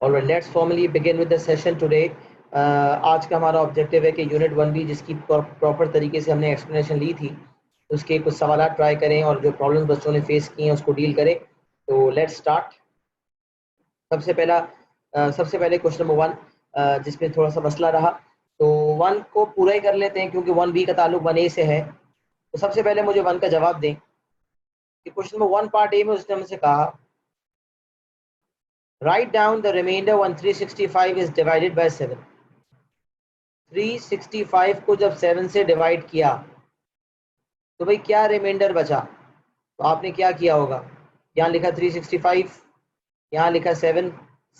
Alright, let's formally begin with the session today. आज का हमारा ऑब्जेक्टिव है कि यूनिट 1B जिसकी प्रॉपर तरीके से हमने एक्सप्लेनेशन ली थी उसके कुछ सवाल ट्राई करें और जो प्रॉब्लम्स बच्चों ने फेस किए हैं उसको डील करें। तो लेट्स स्टार्ट। सबसे पहले क्वेश्चन नंबर 1 जिसमें थोड़ा सा मसला रहा, तो 1 को पूरा ही कर लेते हैं क्योंकि 1B का ताल्लुक 1A से है। तो सबसे पहले मुझे 1 का जवाब दें कि क्वेश्चन नंबर 1 पार्ट ए में उसने हमसे कहा write down the remainder when 365 is divided by 7। 365 को जब 7 से डिवाइड किया तो भाई क्या रिमाइंडर बचा। तो आपने क्या किया होगा, यहाँ लिखा 365, यहाँ लिखा 7,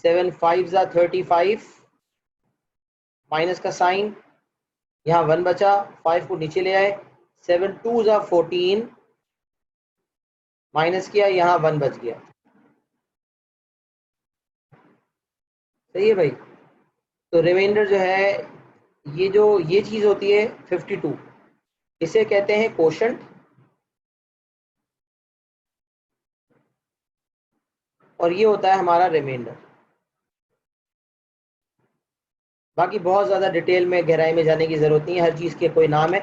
7 5 35, माइनस का साइन, यहाँ 1 बचा, 5 को नीचे ले आए, 7 2 14, माइनस किया, यहाँ 1 बच गया। सही है भाई। तो रिमाइंडर जो है ये चीज होती है 52, इसे कहते हैं कोशंट और ये होता है हमारा रिमाइंडर। बाकी बहुत ज़्यादा डिटेल में गहराई में जाने की ज़रूरत नहीं है, हर चीज़ के कोई नाम है,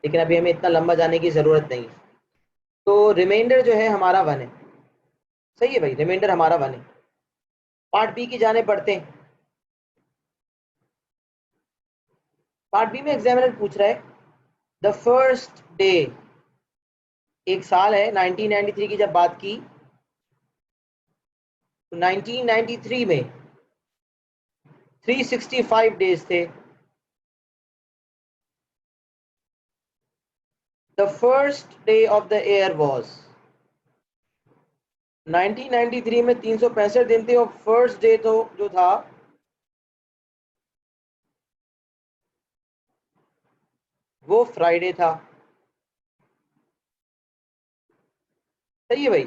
लेकिन अभी हमें इतना लंबा जाने की ज़रूरत नहीं है। तो रिमाइंडर जो है हमारा 1 है। सही है भाई, रिमाइंडर हमारा 1 है। पार्ट बी की जाने पढ़ते हैं। पार्ट बी में एग्जामिनर पूछ रहा है द फर्स्ट डे, एक साल है 1993 की जब बात की तो 1993 में 365 डेज थे। The first day of the year was 1993 में 365 दिन थे और फर्स्ट डे तो जो था वो फ्राइडे था। सही है भाई,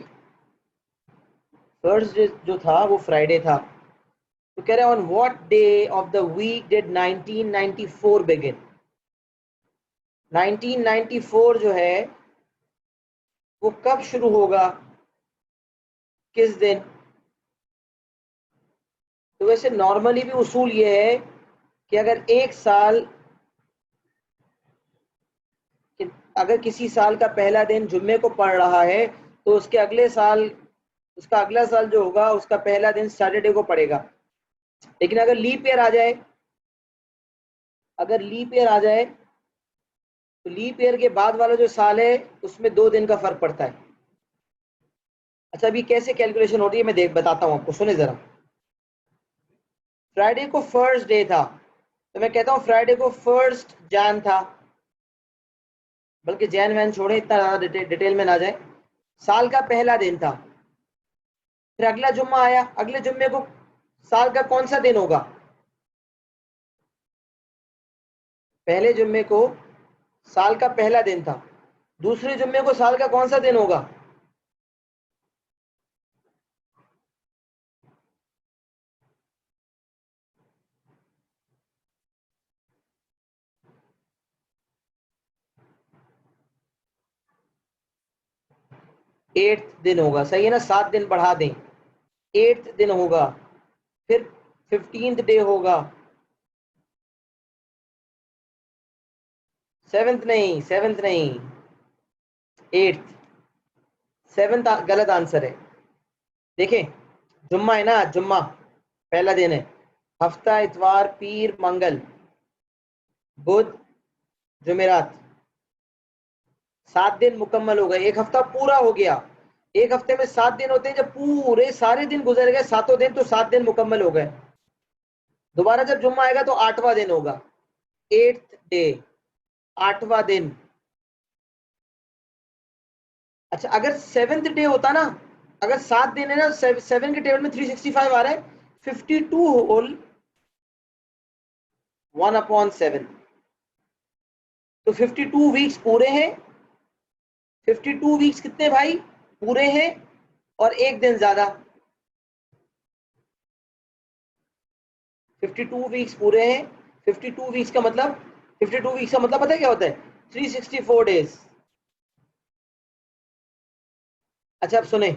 फर्स्ट डे जो था वो फ्राइडे था। तो कह रहे हैं on what day of the week did 1994 begin. 1994 जो है वो कब शुरू होगा, किस दिन। तो वैसे नॉर्मली भी उसूल ये है कि अगर किसी साल का पहला दिन जुम्मे को पड़ रहा है तो उसका अगला साल जो होगा उसका पहला दिन सैटरडे को पड़ेगा। लेकिन अगर लीप ईयर आ जाए तो लीप ईयर के बाद वाला जो साल है उसमें 2 दिन का फर्क पड़ता है। अच्छा, अभी कैसे कैलकुलेशन हो रही है मैं बताता हूं आपको, सुने जरा। फ्राइडे को फर्स्ट डे था तो मैं कहता हूं फ्राइडे को फर्स्ट जैन था, बल्कि जैन वैन छोड़े, इतना ज्यादा डिटेल में ना जाए। साल का पहला दिन था, फिर अगला जुम्मा आया, अगले जुम्मे को साल का कौन सा दिन होगा। पहले जुम्मे को साल का पहला दिन था, दूसरे जुम्मे को साल का कौन सा दिन होगा। एट्थ दिन होगा। सही है ना, 7 दिन बढ़ा दें, एट्थ दिन होगा। फिर 15th डे होगा, सेवेंथ नहीं, एट्थ। सेवेंथ गलत आंसर है। देखें, जुम्मा है ना, जुम्मा पहला दिन है। हफ्ता, इतवार, पीर, मंगल, बुध, जुमेरात, 7 दिन मुकम्मल हो गए, एक हफ्ता पूरा हो गया। एक हफ्ते में 7 दिन होते हैं, जब पूरे सारे दिन गुजर गए, सातों दिन, तो 7 दिन मुकम्मल हो गए। दोबारा जब जुम्मा आएगा तो 8वां दिन होगा, एट्थ डे, 8वां दिन। अच्छा, अगर 7th डे होता ना, अगर 7 दिन है ना, 7 के टेबल में 365 आ रहा है, 52 होल 1/7, तो 52 वीक्स पूरे हैं। 52 वीक्स कितने भाई पूरे हैं, और एक दिन ज्यादा। 52 वीक्स पूरे हैं, 52 वीक्स का मतलब 52 वीक्स का मतलब पता है क्या होता है, 364 डेज। अच्छा अब सुने,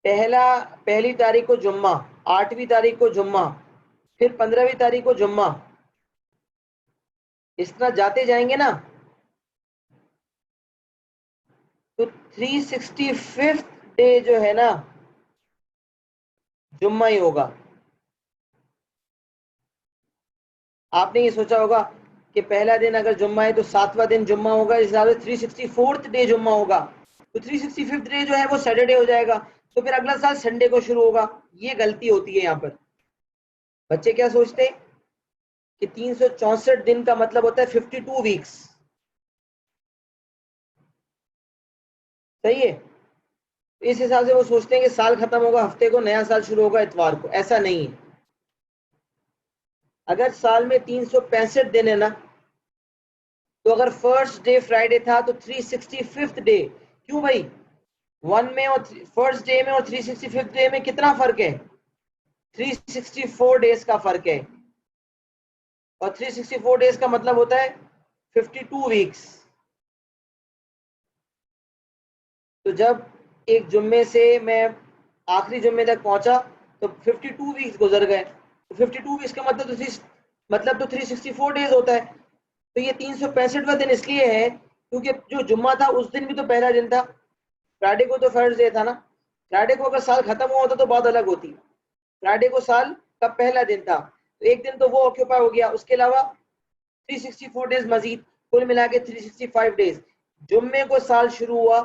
पहली तारीख को जुम्मा, 8वीं तारीख को जुम्मा, फिर 15वीं तारीख को जुम्मा, इस तरह जाते जाएंगे ना, तो 365 डे जो है ना जुम्मा ही होगा। आपने ये सोचा होगा कि पहला दिन अगर जुम्मा है तो 7वां दिन जुम्मा होगा, इस हिसाब से 364th डे जुम्मा होगा, तो 365th डे जो है वो सैटरडे हो जाएगा, तो फिर अगला साल संडे को शुरू होगा। ये गलती होती है यहाँ पर। बच्चे क्या सोचते हैं कि 364 दिन का मतलब होता है 52 वीक्स। सही है। इस हिसाब से वो सोचते हैं कि साल खत्म होगा हफ्ते को, नया साल शुरू होगा इतवार को। ऐसा नहीं है। अगर साल में 365 दिन है ना, तो अगर फर्स्ट डे फ्राइडे था तो 365th डे, क्यों भाई, वन में और फर्स्ट डे में और 365th डे में कितना फर्क है? 364 डेज का फर्क है, और 364 डेज का मतलब होता है 52 वीक्स। तो जब एक जुम्मे से मैं आखिरी जुम्मे तक पहुंचा तो 52 वीक्स गुजर गए, तो 52 वीक्स का मतलब तो 364 डेज होता है। तो ये 365वां दिन इसलिए है क्योंकि जो जुम्मा था उस दिन भी तो पहला दिन था, फ्राइडे को तो फर्स्ट डे था ना। फ्राइडे को अगर साल खत्म हुआ होता तो बात अलग होती। फ्राइडे को साल का पहला दिन था, तो एक दिन तो वो ऑक्यूपाई हो गया, उसके अलावा 364 डेज मजीद, कुल मिला के 365 डेज। जुम्मे को साल शुरू हुआ,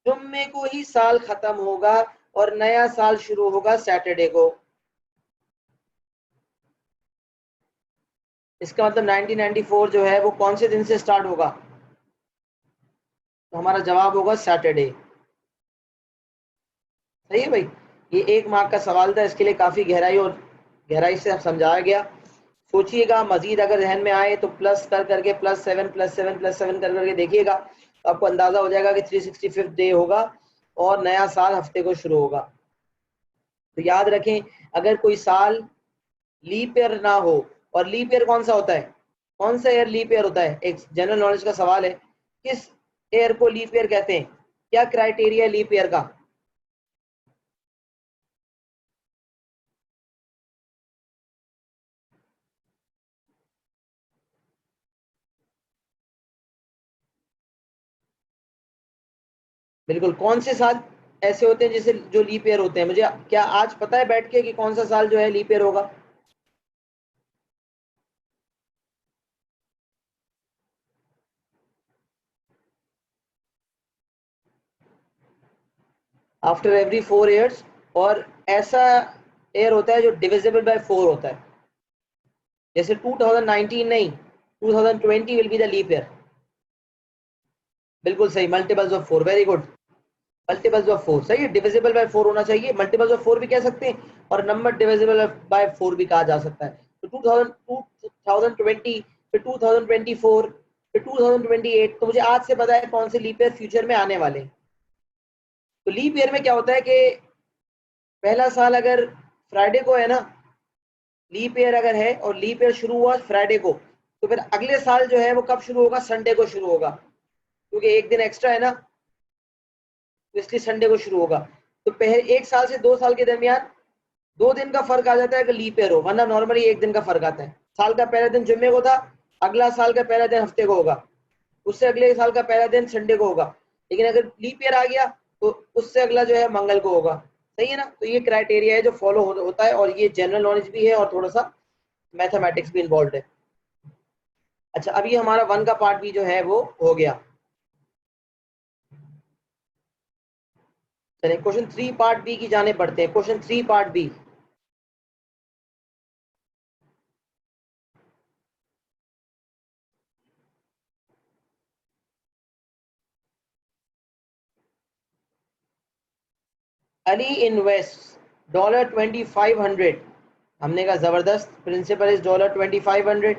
जुम्मे को ही साल खत्म होगा, और नया साल शुरू होगा सैटरडे को। इसका मतलब 1994 जो है वो कौन से दिन से स्टार्ट होगा? तो हमारा जवाब होगा सैटरडे। सही है भाई। ये 1 मार्क का सवाल था, इसके लिए काफी गहराई से समझाया गया। सोचिएगा, मजीद अगर जहन में आए तो प्लस कर करके +7 +7 +7 कर करके देखिएगा, तो आपको अंदाजा हो जाएगा कि 365 डे होगा और नया साल हफ्ते को शुरू होगा। तो याद रखें, अगर कोई साल लीप ईयर ना हो, और लीप ईयर कौन सा होता है, कौन सा ईयर लीप ईयर होता है, एक जनरल नॉलेज का सवाल है, किस ईयर को लीप ईयर कहते हैं? क्या क्राइटेरिया लीप ईयर का? बिल्कुल, कौन से साल ऐसे होते हैं जैसे जो लीप ईयर होते हैं? मुझे क्या आज पता है बैठ के कि कौन सा साल जो है लीप ईयर होगा? आफ्टर एवरी 4 ईयर्स, और ऐसा ईयर होता है जो डिविजिबल बाय 4 होता है। जैसे 2019 नहीं, 2020 will be the leap year. बिल्कुल सही, multiples of 4, very good. Multiples of 4 सही है, डिविजिबल बाय 4 होना चाहिए, मल्टीपल्स ऑफ 4 भी कह सकते हैं, और नंबर डिविजिबल बाय 4 भी कहा जा सकता है। तो 2020, फिर 2024, फिर 2028, तो मुझे आज से पता है कौन से लीप ईयर फ्यूचर में आने वाले हैं। तो लीप ईयर में क्या होता है कि पहला साल अगर फ्राइडे को है ना, लीप ईयर अगर है और लीप ईयर शुरू हुआ फ्राइडे को, तो फिर अगले साल जो है वो कब शुरू होगा? संडे को शुरू होगा, क्योंकि एक दिन एक्स्ट्रा है ना, तो इसलिए संडे को शुरू होगा। तो पहले एक साल से 2 साल के दरमियान 2 दिन का फर्क आ जाता है अगर लीप ईयर हो, वरना नॉर्मली एक दिन का फर्क आता है। साल का पहला दिन जुम्मे को था, अगला साल का पहला दिन हफ्ते को होगा, उससे अगले साल का पहला दिन संडे को होगा। लेकिन अगर लीप ईयर आ गया तो उससे अगला जो है मंगल को होगा। सही है ना? तो ये क्राइटेरिया है जो फॉलो होता है, और ये जनरल नॉलेज भी है और थोड़ा सा मैथमेटिक्स भी इन्वॉल्व है। अच्छा, अभी हमारा 1 का पार्ट भी जो है वो हो गया। चलिए क्वेश्चन 3 पार्ट बी की जाने पड़ते हैं। Question 3 part B. Ali invest $2500। हमने कहा जबरदस्त, principal is $2500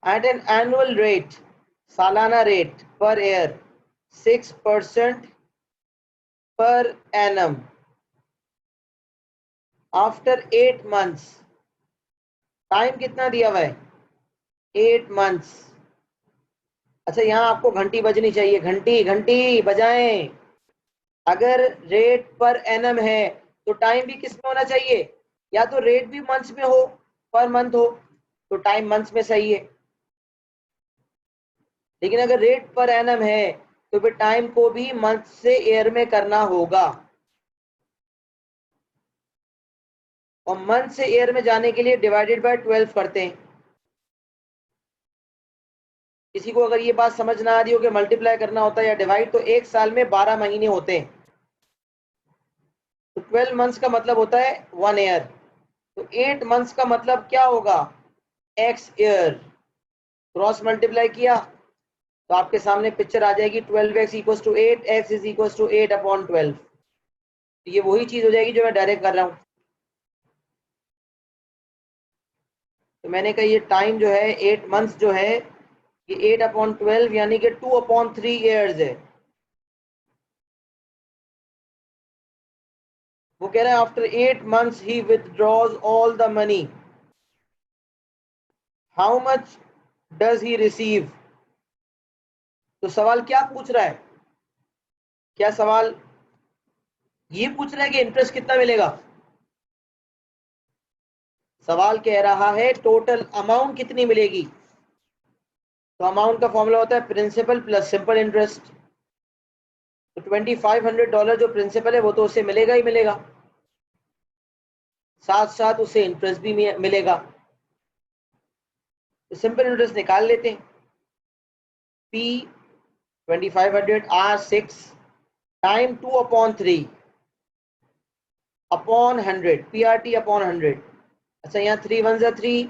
at an annual rate, सालाना rate per year 6% per annum after 8 months. Time कितना दिया हुआ है? 8 मंथ्स। अच्छा, यहाँ आपको घंटी बजनी चाहिए, घंटी घंटी बजाएं। अगर रेट पर एनम है तो टाइम भी किस में होना चाहिए, या तो रेट भी मंथ्स में हो, पर मंथ हो, तो टाइम मंथ्स में सही है। लेकिन अगर रेट पर एनम है तो फिर टाइम को भी मंथ से ईयर में करना होगा, और मंथ से ईयर में जाने के लिए डिवाइडेड बाय 12 करते हैं। किसी को अगर ये बात समझ ना आ रही हो कि मल्टीप्लाई करना होता है या डिवाइड, तो एक साल में 12 महीने होते हैं, तो 12 मंथ्स का मतलब होता है 1 ईयर। तो 8 मंथ्स का मतलब क्या होगा, एक्स ईयर। क्रॉस मल्टीप्लाई किया तो आपके सामने पिक्चर आ जाएगी 12x equals to 8, x is equals to 8 upon 12। तो ये वही चीज हो जाएगी जो मैं डायरेक्ट कर रहा हूं। तो मैंने कहा ये टाइम जो है 8 मंथ्स जो है, ये 8 अपॉन 12 यानी कि 2 अपॉन 3 ईयर्स है। वो कह रहे हैं after 8 months he withdraws all the money, how much does he receive. तो सवाल क्या पूछ रहा है, क्या सवाल ये पूछ रहा है कि इंटरेस्ट कितना मिलेगा? सवाल कह रहा है टोटल अमाउंट कितनी मिलेगी। तो अमाउंट का फॉर्मूला होता है प्रिंसिपल प्लस सिंपल इंटरेस्ट। तो $2500 जो प्रिंसिपल है वो तो उसे मिलेगा ही मिलेगा, साथ साथ उसे इंटरेस्ट भी मिलेगा। तो सिंपल इंटरेस्ट निकाल लेते हैं। P 2500 R6 time 2 upon 3 upon 100, PRT upon 100। अच्छा यहाँ 3 1 जा 3,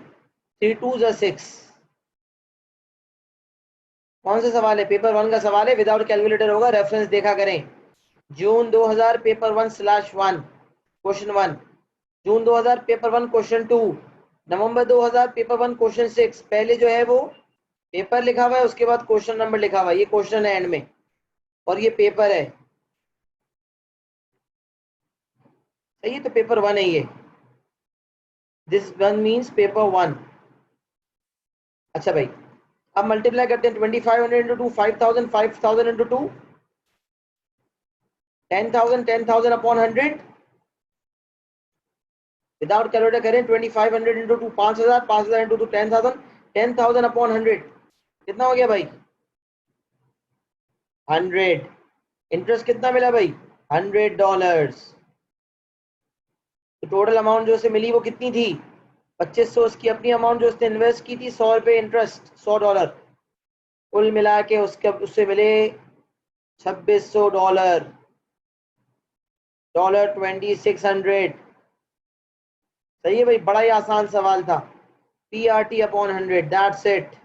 3 2 जा 6। कौन सा सवाल है, पेपर 1 का सवाल है, विदाउट कैलकुलेटर होगा, रेफरेंस देखा करें। जून 2000 पेपर 1/1 क्वेश्चन 1, जून 2000 पेपर 1 क्वेश्चन 2, नवंबर 2000 पेपर 1 क्वेश्चन 6। पहले जो है वो पेपर लिखा हुआ है, उसके बाद क्वेश्चन नंबर लिखा हुआ है, ये क्वेश्चन है एंड में, और ये पेपर है। सही है, तो पेपर 1 है ये, दिस वन मीन्स पेपर 1। अच्छा भाई, अब मल्टीप्लाई करते हैं 2500 into 2, 5000, 5000 into 2, 10,000, 10,000 upon 100। Without calculator करें 2500 इंटू 2 5000, 5000 इंटू 2 10,000, 10,000 अपॉन 100 कितना हो गया भाई, 100। इंटरेस्ट कितना मिला भाई, $100। तो टोटल अमाउंट जो उसे मिली वो कितनी थी, 2500। उसकी अपनी अमाउंट जो उसने इन्वेस्ट की थी 100 रुपए इंटरेस्ट, $100। कुल मिला के उसके उससे मिले $2600, $2600। सही है भाई, बड़ा ही आसान सवाल था। PRT upon 100, that's it.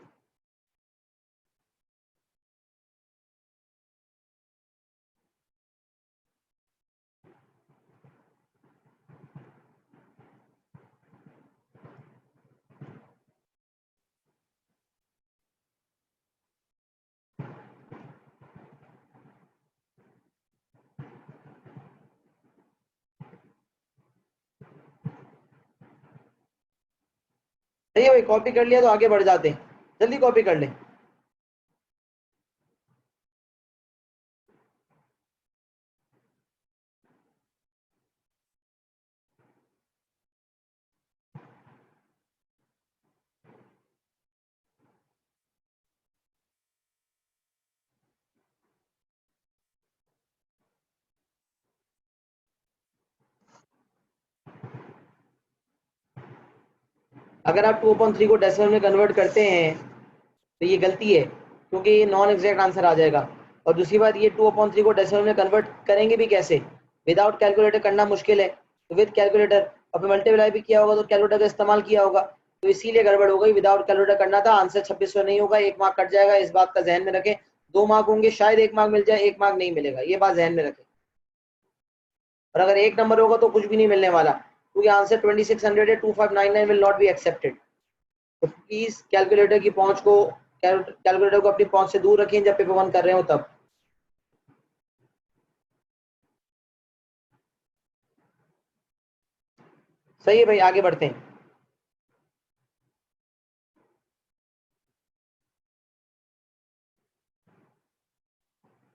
सही है भाई, कॉपी कर लिया तो आगे बढ़ जाते हैं, जल्दी कॉपी कर ले। अगर आप 2/3 को डेसिमल में कन्वर्ट करते हैं तो ये गलती है, क्योंकि ये नॉन एग्जैक्ट आंसर आ जाएगा। और दूसरी बात, ये 2/3 को डेसिमल में कन्वर्ट करेंगे भी कैसे, विदाउट कैलकुलेटर करना मुश्किल है, तो विद कैलकुलेटर। और मल्टीप्लाई भी किया होगा तो कैलकुलेटर का इस्तेमाल किया होगा, तो इसीलिए गड़बड़ हो गई। विदाउट कैलकुलेटर करना था, आंसर 2600 नहीं होगा, 1 मार्क कट जाएगा, इस बात का जहन में रखें। 2 मार्क होंगे, शायद 1 मार्क मिल जाए, 1 मार्क नहीं मिलेगा, ये बात जहन में रखें। और अगर 1 नंबर होगा तो कुछ भी नहीं मिलने वाला, क्योंकि आंसर 2600 है। 2599 विल नॉट बी एक्सेप्टेड। तो प्लीज कैलकुलेटर की पहुंच को, कैलकुलेटर को अपनी पहुंच से दूर रखें जब पेपर 1 कर रहे हो तब। सही है भाई, आगे बढ़ते हैं।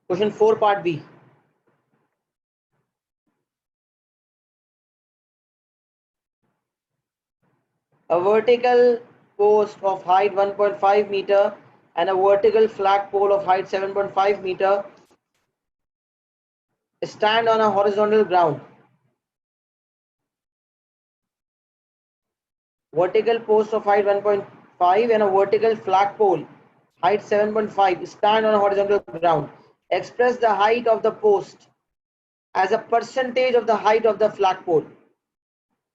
Question 4 part B. A vertical post of height 1.5 meter and a vertical flagpole of height 7.5 meter stand on a horizontal ground. Vertical post of height 1.5 and a vertical flagpole height 7.5 stand on a horizontal ground. Express the height of the post as a percentage of the height of the flagpole.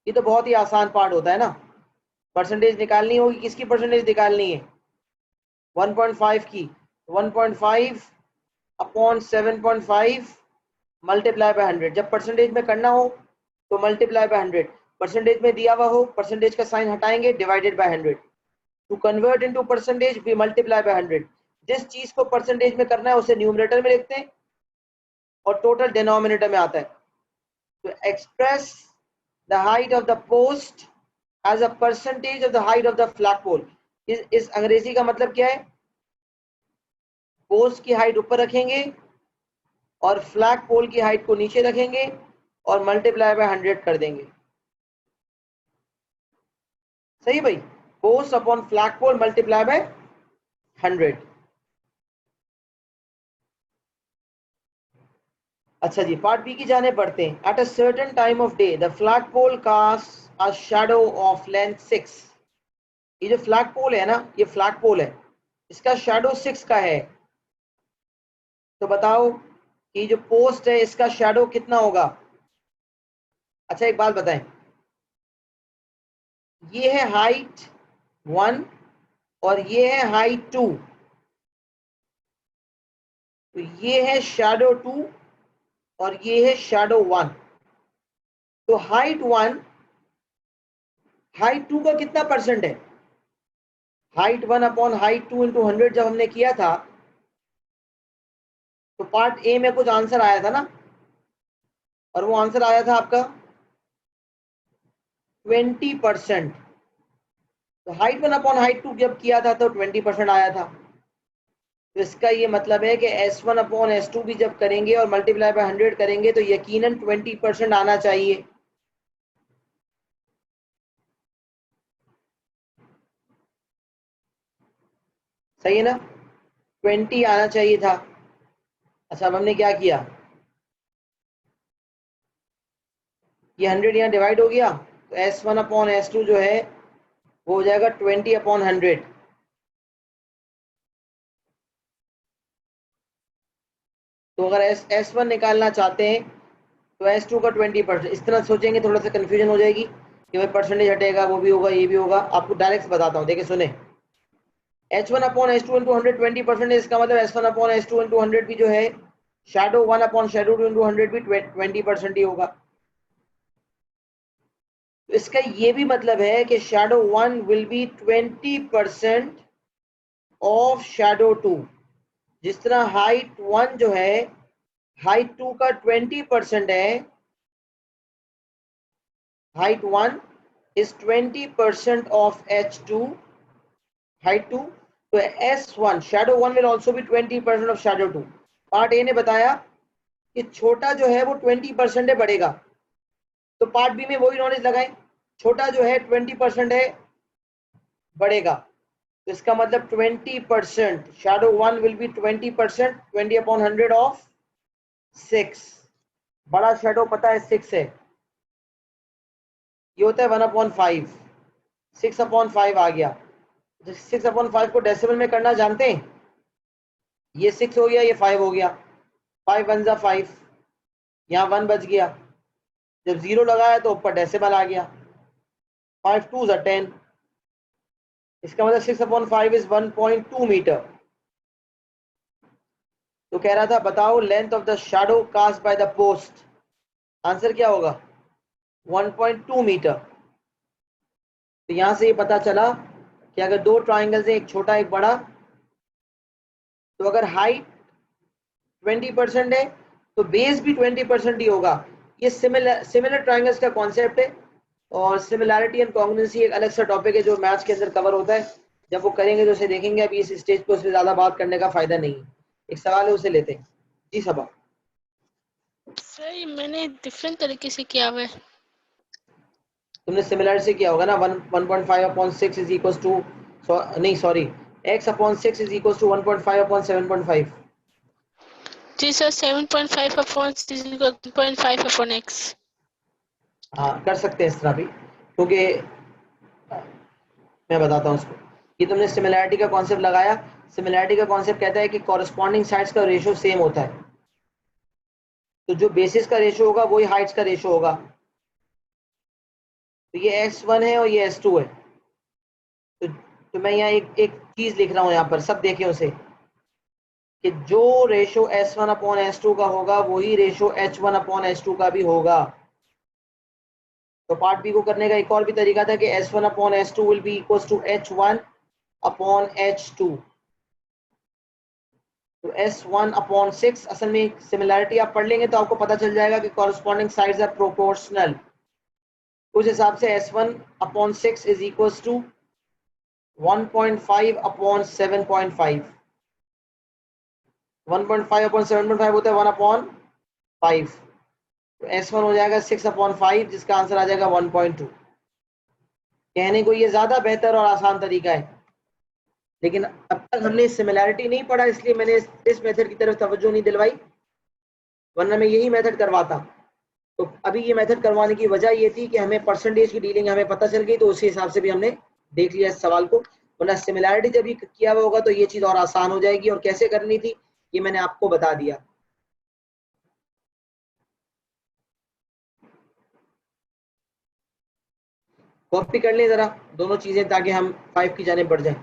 ये तो बहुत ही आसान part होता है ना, percentage निकालनी होगी, किसकी परसेंटेज निकालनी है 1.5 की, 1.5 अपॉन 7.5 मल्टीप्लाई बाय 100। जब परसेंटेज में करना हो तो मल्टीप्लाई बाय 100, परसेंटेज में दिया हुआ हो परसेंटेज का साइन हटाएंगे, divided by 100। To convert into percentage we multiply by 100। जिस चीज को परसेंटेज में करना है उसे न्यूमरेटर में लिखते हैं और टोटल डिनोमिनेटर में आता है। तो express the height of the post as a percentage of the height of the flagpole. इस अंग्रेजी का मतलब क्या है, पोस्ट की हाइट ऊपर रखेंगे और फ्लैग पोल की हाइट को नीचे रखेंगे और मल्टीप्लाई बाय 100 कर देंगे। सही भाई, post upon flag pole multiply by 100। अच्छा जी, पार्ट बी की जाने पढ़ते हैं। At a certain time of day the flag pole cast a shadow of length 6। ये जो फ्लैग पोल है ना, ये फ्लैग पोल है, इसका शैडो 6 का है। तो बताओ कि जो पोस्ट है इसका शैडो कितना होगा। अच्छा एक बात बताएं, ये है हाइट 1 और ये है हाइट 2, तो ये है शैडो 2 और ये है शैडो 1। तो हाइट 1 हाइट 2 का कितना परसेंट है, हाइट 1 अपॉन हाइट 2 इंटू 100 जब हमने किया था तो पार्ट ए में कुछ आंसर आया था ना, और वो आंसर आया था आपका 20%। तो हाइट 1 अपॉन हाइट 2 जब किया था तो 20% आया था। तो इसका ये मतलब है कि S1 अपॉन S2 भी जब करेंगे और मल्टीप्लाई बाय 100 करेंगे तो यकीनन 20% आना चाहिए। सही है ना, 20 आना चाहिए था। अच्छा अब हमने क्या किया, ये 100 यहाँ डिवाइड हो गया, तो S1 अपॉन S2 जो है वो हो जाएगा 20 अपॉन 100। तो अगर S1 निकालना चाहते हैं तो S2 का 20%। इस तरह सोचेंगे थोड़ा सा कंफ्यूजन हो जाएगी कि भाई परसेंटेज हटेगा, वो भी होगा ये भी होगा। आपको डायरेक्ट बताता हूँ, देखिए सुने, H1 अपॉन H2 इंटू 100 20%, इसका मतलब S1 अपॉन S2 इंटू 100 भी जो है शैडो 1 अपॉन शैडो 2 इंटू 100 भी 20% ही होगा। तो इसका ये भी मतलब है कि shadow 1 will be 20% of shadow 2। जिस तरह हाइट 1 जो है हाइट 2 का 20% है, height 1 is 20% of H2 height 2, तो S1 shadow 1 will also be 20% of shadow 2। Part A ने बताया कि छोटा जो है वो 20% है बढ़ेगा, तो पार्ट बी में वही नॉलेज लगाएं, छोटा जो है 20% है बढ़ेगा, तो इसका मतलब 20% shadow 1 will be 20%, 20 upon 100 of 6। बड़ा shadow पता है 6 है, ये होता है 1/5, 6/5 आ गया। 6/5 को डेसिमल में करना जानते हैं, ये 6 हो गया, ये 5 हो गया, 5 1 जा 5, यहाँ 1 बच गया, जब 0 लगाया तो ऊपर डेसिमल आ गया, 5 2 जा 10। इसका मतलब 6/5 इज 1.2 मीटर। तो कह रहा था बताओ length of the shadow cast by the post, answer क्या होगा 1.2 मीटर। तो यहां से ये पता चला कि अगर दो ट्राइंगल्स हैं, एक छोटा एक बड़ा, तो अगर हाइट 20% है तो बेस भी 20% ही होगा। ये सिमिलर ट्राइंगल्स का कॉन्सेप्ट है, और सिमिलैरिटी एंड कॉन्ग्रुएंसी एक अलग सा टॉपिक है जो मैथ्स के अंदर कवर होता है, जब वो करेंगे तो उसे देखेंगे। अभी इस स्टेज पे उससे ज्यादा बात करने का फायदा नहीं है। एक सवाल है उसे लेते हैं जी। सबा सर मैंने डिफरेंट तरीके से किया हुआ है। तुमने सिमिलर से किया होगा ना, 1.5/6 इज इक्वल टू, नहीं sorry, x/6 is equal to 1.5/7.5। जी सर, 7.5/1.5/x। हाँ कर सकते हैं इस तरह भी, क्योंकि मैं बताता हूँ उसको। ये तुमने सिमिलैरिटी का कॉन्सेप्ट लगाया। सिमिलैरिटी का कॉन्सेप्ट कहता है कि कॉरस्पॉन्डिंग साइड्स का रेशियो सेम होता है, तो जो बेसिस का रेशियो होगा वही हाइट्स का रेशियो होगा। तो ये S1 है और ये S2 है। तो मैं यहाँ एक चीज लिख रहा हूँ यहाँ पर, सब देखें उसे, कि जो रेशियो S1/S2 का होगा वही रेशियो H1/H2 का भी होगा। तो पार्ट बी को करने का एक और भी तरीका था कि S1/S2 will be equal to H1/H2। तो S1/6, असल में सिमिलैरिटी आप पढ़ लेंगे तो आपको पता चल जाएगा कि कॉरस्पॉन्डिंग साइड्स आर प्रोपोर्शनल। उस हिसाब से S1/6 इज इक्वल टू 1.5/7.5। 1.5/7.5 होता है 1/5। तो S1 हो जाएगा 6/5, जिसका आंसर आ जाएगा 1.2। कहने को ये ज्यादा बेहतर और आसान तरीका है, लेकिन अब तक हमने सिमिलैरिटी नहीं पढ़ा, इसलिए मैंने इस मेथड की तरफ तवज्जो नहीं दिलवाई, वरना मैं यही मेथड करवाता। तो अभी ये मेथड करवाने की वजह ये थी कि हमें परसेंटेज की डीलिंग हमें पता चल गई, तो उसी हिसाब से भी हमने देख लिया इस सवाल को। वरना सिमिलैरिटी जब भी किया हुआ होगा तो ये चीज और आसान हो जाएगी, और कैसे करनी थी ये मैंने आपको बता दिया। कॉपी कर लें जरा दोनों चीजें, ताकि हम 5 की जाने बढ़ जाए।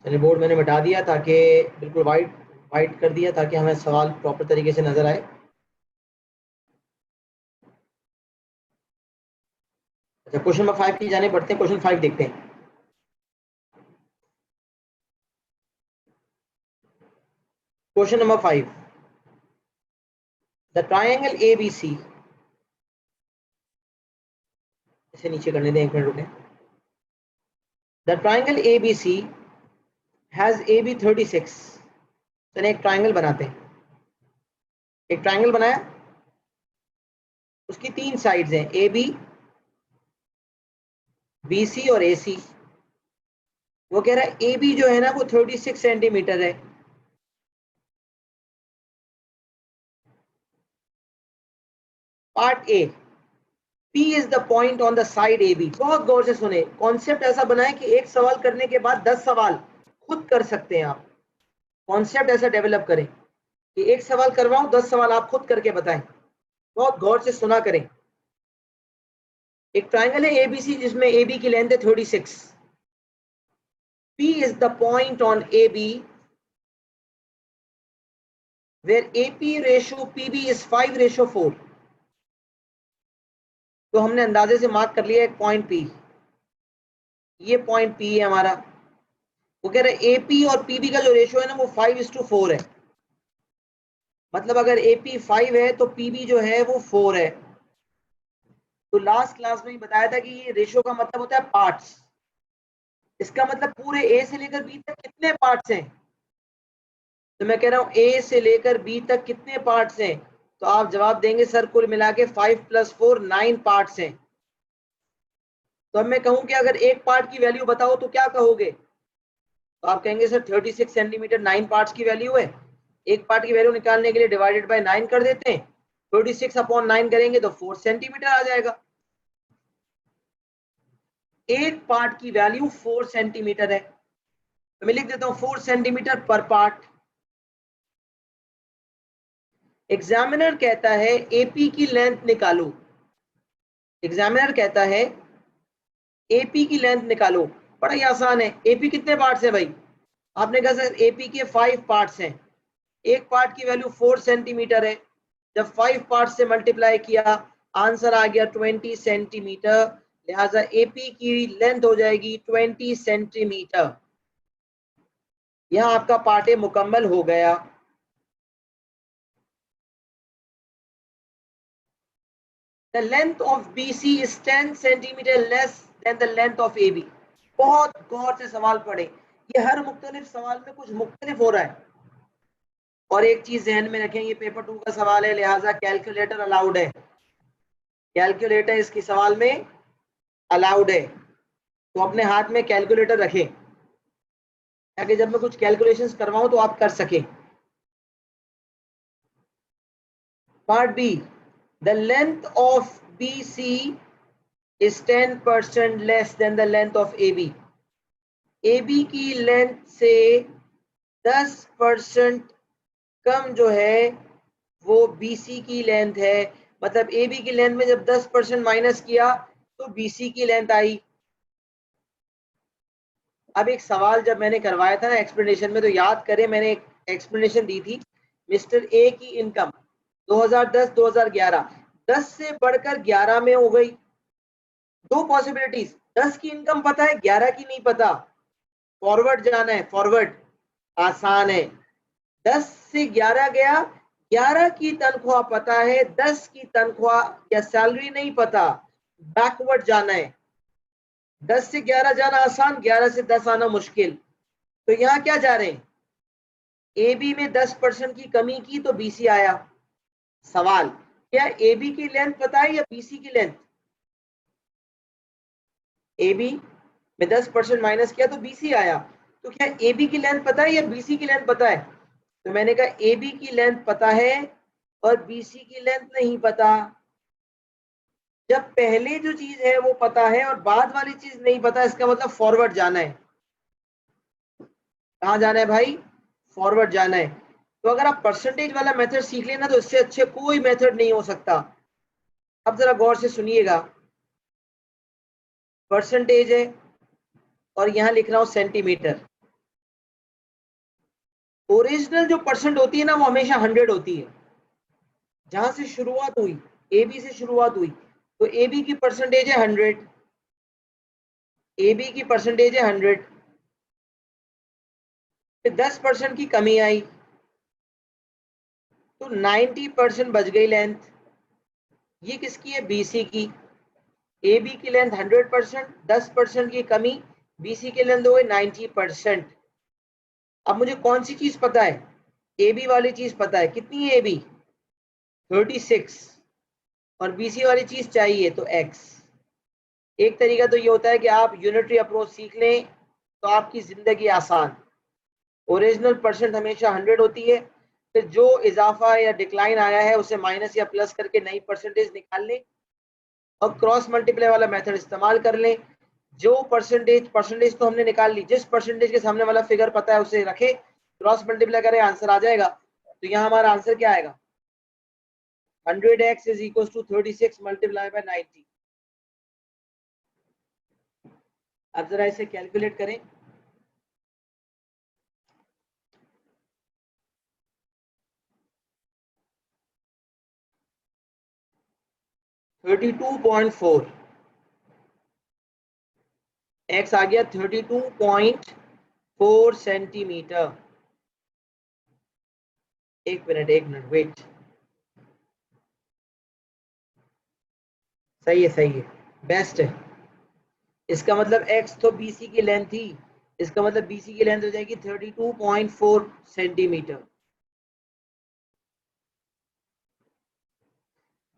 चलिए बोर्ड मैंने मिटा दिया, ताकि बिल्कुल वाइट वाइट कर दिया, ताकि हमें सवाल प्रॉपर तरीके से नजर आए। अच्छा, क्वेश्चन नंबर 5 की जाने बढ़ते हैं। क्वेश्चन 5 देखते हैं। Question number 5, the triangle ABC, इसे नीचे करने दें, एक मिनट रुकें। The triangle ABC has AB 36। चलिए एक ट्राइंगल बनाते हैं। एक ट्राइंगल बनाया, उसकी 3 साइड्स हैं, AB, BC और AC। वो कह रहा है AB जो है ना वो 36 सेंटीमीटर है। Part A, P is the point on the side AB। बहुत गौर से सुने, कॉन्सेप्ट ऐसा बना है कि एक सवाल करने के बाद 10 सवाल खुद कर सकते हैं आप। कॉन्सेप्ट ऐसा डेवलप करें कि एक सवाल करवाऊं, 10 सवाल आप खुद करके बताएं। बहुत गौर से सुना करें। एक ट्राइंगल है ABC जिसमें AB की लेंथ है 36। P is the point on AB where AP ratio PB is 5:4, तो हमने अंदाजे से मार्क कर लिया एक पॉइंट P, ये पॉइंट P है हमारा। वो कह रहे AP और PB का जो रेशियो है ना वो 5:4 है, मतलब अगर AP 5 है तो PB जो है वो 4 है। तो लास्ट क्लास में ही बताया था कि ये रेशियो का मतलब होता है पार्ट्स। इसका मतलब पूरे A से लेकर B तक कितने पार्ट्स हैं, तो मैं कह रहा हूं A से लेकर B तक कितने पार्ट्स हैं, तो आप जवाब देंगे सर कुल मिला के 5 + 4 9 पार्ट्स हैं। तो अब मैं कहूं कि अगर एक पार्ट की वैल्यू बताओ तो क्या कहोगे, तो आप कहेंगे सर 36 सेंटीमीटर 9 पार्ट्स की वैल्यू है। एक पार्ट की वैल्यू निकालने के लिए डिवाइडेड बाय 9 कर देते हैं, 36/9 करेंगे तो 4 सेंटीमीटर आ जाएगा। एक पार्ट की वैल्यू 4 सेंटीमीटर है, तो मैं लिख देता हूं 4 सेंटीमीटर पर पार्ट। एग्जामिनर कहता है एपी की लेंथ निकालो, एग्जामिनर कहता है एपी की लेंथ निकालो। बड़ा ही आसान है, एपी कितने पार्ट्स है भाई, आपने कहा सर एपी के 5 पार्ट्स हैं, एक पार्ट की वैल्यू 4 सेंटीमीटर है, जब 5 पार्ट से मल्टीप्लाई किया आंसर आ गया 20 सेंटीमीटर, लिहाजा एपी की लेंथ हो जाएगी 20 सेंटीमीटर। यहां आपका पार्ट ए मुकम्मल हो गया। The length of BC is 10 centimetre less than the length of AB। बहुत गौर से सवाल पढ़े, ये हर मुख्तलिफ सवाल में कुछ मुख्तलिफ हो रहा है। और एक चीज ध्यान में रखें, ये पेपर 2 का सवाल है, लिहाजा कैलकुलेटर अलाउड है, कैलकुलेटर इसकी सवाल में अलाउड है। तो अपने हाथ में कैलकुलेटर रखें ताकि जब मैं कुछ कैलकुलेशंस करवाऊं तो आप कर सकें। Part B, the length of BC is 10% less than the length of AB। AB की लेंथ से 10% कम जो है वो BC की लेंथ है, मतलब AB की लेंथ में जब 10% माइनस किया तो BC की लेंथ आई। अब एक सवाल जब मैंने करवाया था ना एक्सप्लेनेशन में, तो याद करें मैंने एक एक्सप्लेनेशन दी थी, मिस्टर ए की इनकम 2010-2011 10 से बढ़कर 11 में हो गई। दो पॉसिबिलिटीज, 10 की इनकम पता है 11 की नहीं पता, फॉरवर्ड जाना है, फॉरवर्ड आसान है। 10 से 11 गया, 11 की तनख्वाह पता है, 10 की तनख्वाह या सैलरी नहीं पता, बैकवर्ड जाना है। 10 से 11 जाना आसान, 11 से 10 आना मुश्किल। तो यहां क्या जा रहे हैं, ए बी में 10% की कमी की तो BC आया। सवाल, क्या AB की लेंथ पता है या BC की लेंथ, AB में 10% माइनस किया तो BC आया, तो क्या AB की लेंथ पता है या BC की लेंथ पता है, तो मैंने कहा AB की लेंथ पता है और BC की लेंथ नहीं पता। जब पहले जो चीज है वो पता है और बाद वाली चीज नहीं पता, इसका मतलब फॉरवर्ड जाना है। कहां जाना है भाई, फॉरवर्ड जाना है। तो अगर आप परसेंटेज वाला मेथड सीख लेना तो इससे अच्छे कोई मेथड नहीं हो सकता। अब जरा गौर से सुनिएगा, परसेंटेज है और यहां लिख रहा हूं सेंटीमीटर। ओरिजिनल जो परसेंट होती है ना वो हमेशा 100 होती है, जहां से शुरुआत हुई AB से शुरुआत हुई, तो AB की परसेंटेज है 100, AB की परसेंटेज है 100, फिर 10% की कमी आई तो 90% बच गई लेंथ। ये किसकी है, BC की। AB की लेंथ 100%, 10% की कमी, BC की लेंथ हो गई 90%। अब मुझे कौन सी चीज पता है, AB वाली चीज पता है, कितनी है AB 36, और BC वाली चीज चाहिए तो X। एक तरीका तो ये होता है कि आप यूनिटरी अप्रोच सीख लें तो आपकी जिंदगी आसान। ओरिजिनल परसेंट हमेशा 100 होती है, फिर जो इजाफा या डिक्लाइन आया है उसे माइनस या प्लस करके नई परसेंटेज निकाल लें और क्रॉस मल्टीप्लाई वाला मेथड इस्तेमाल कर लें। जो परसेंटेज तो हमने निकाल ली, जिस परसेंटेज के सामने वाला फिगर पता है उसे रखे, क्रॉस मल्टीप्लाई करें, आंसर आ जाएगा। तो यहाँ हमारा आंसर क्या आएगा, 100x = 36 मल्टीप्लाई बाय 90। अब जरा इसे कैलकुलेट करें। 32.4, x आ गया 32.4 सेंटीमीटर। एक मिनट वेट, सही है, बेस्ट है। इसका मतलब x तो BC की लेंथ थी, इसका मतलब BC की लेंथ हो जाएगी 32.4 centimetre.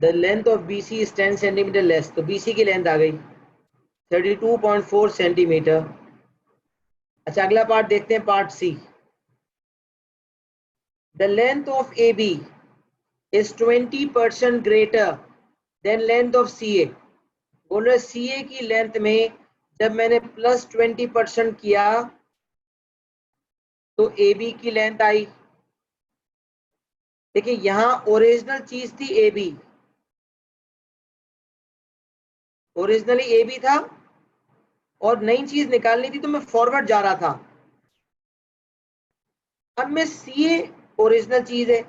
The length of BC is 10 centimetre less, तो BC की लेंथ आ गई 32.4 सेंटीमीटर। अच्छा, अगला पार्ट देखते हैं, part C। The length of AB is 20% greater than length of CA। बोल रहे CA की लेंथ में जब मैंने +20% किया तो AB की लेंथ आई। देखिए यहां ओरिजिनल चीज थी AB, ओरिजिनली AB था और नई चीज निकालनी थी तो मैं फॉरवर्ड जा रहा था। अब मैं CA ओरिजिनल चीज है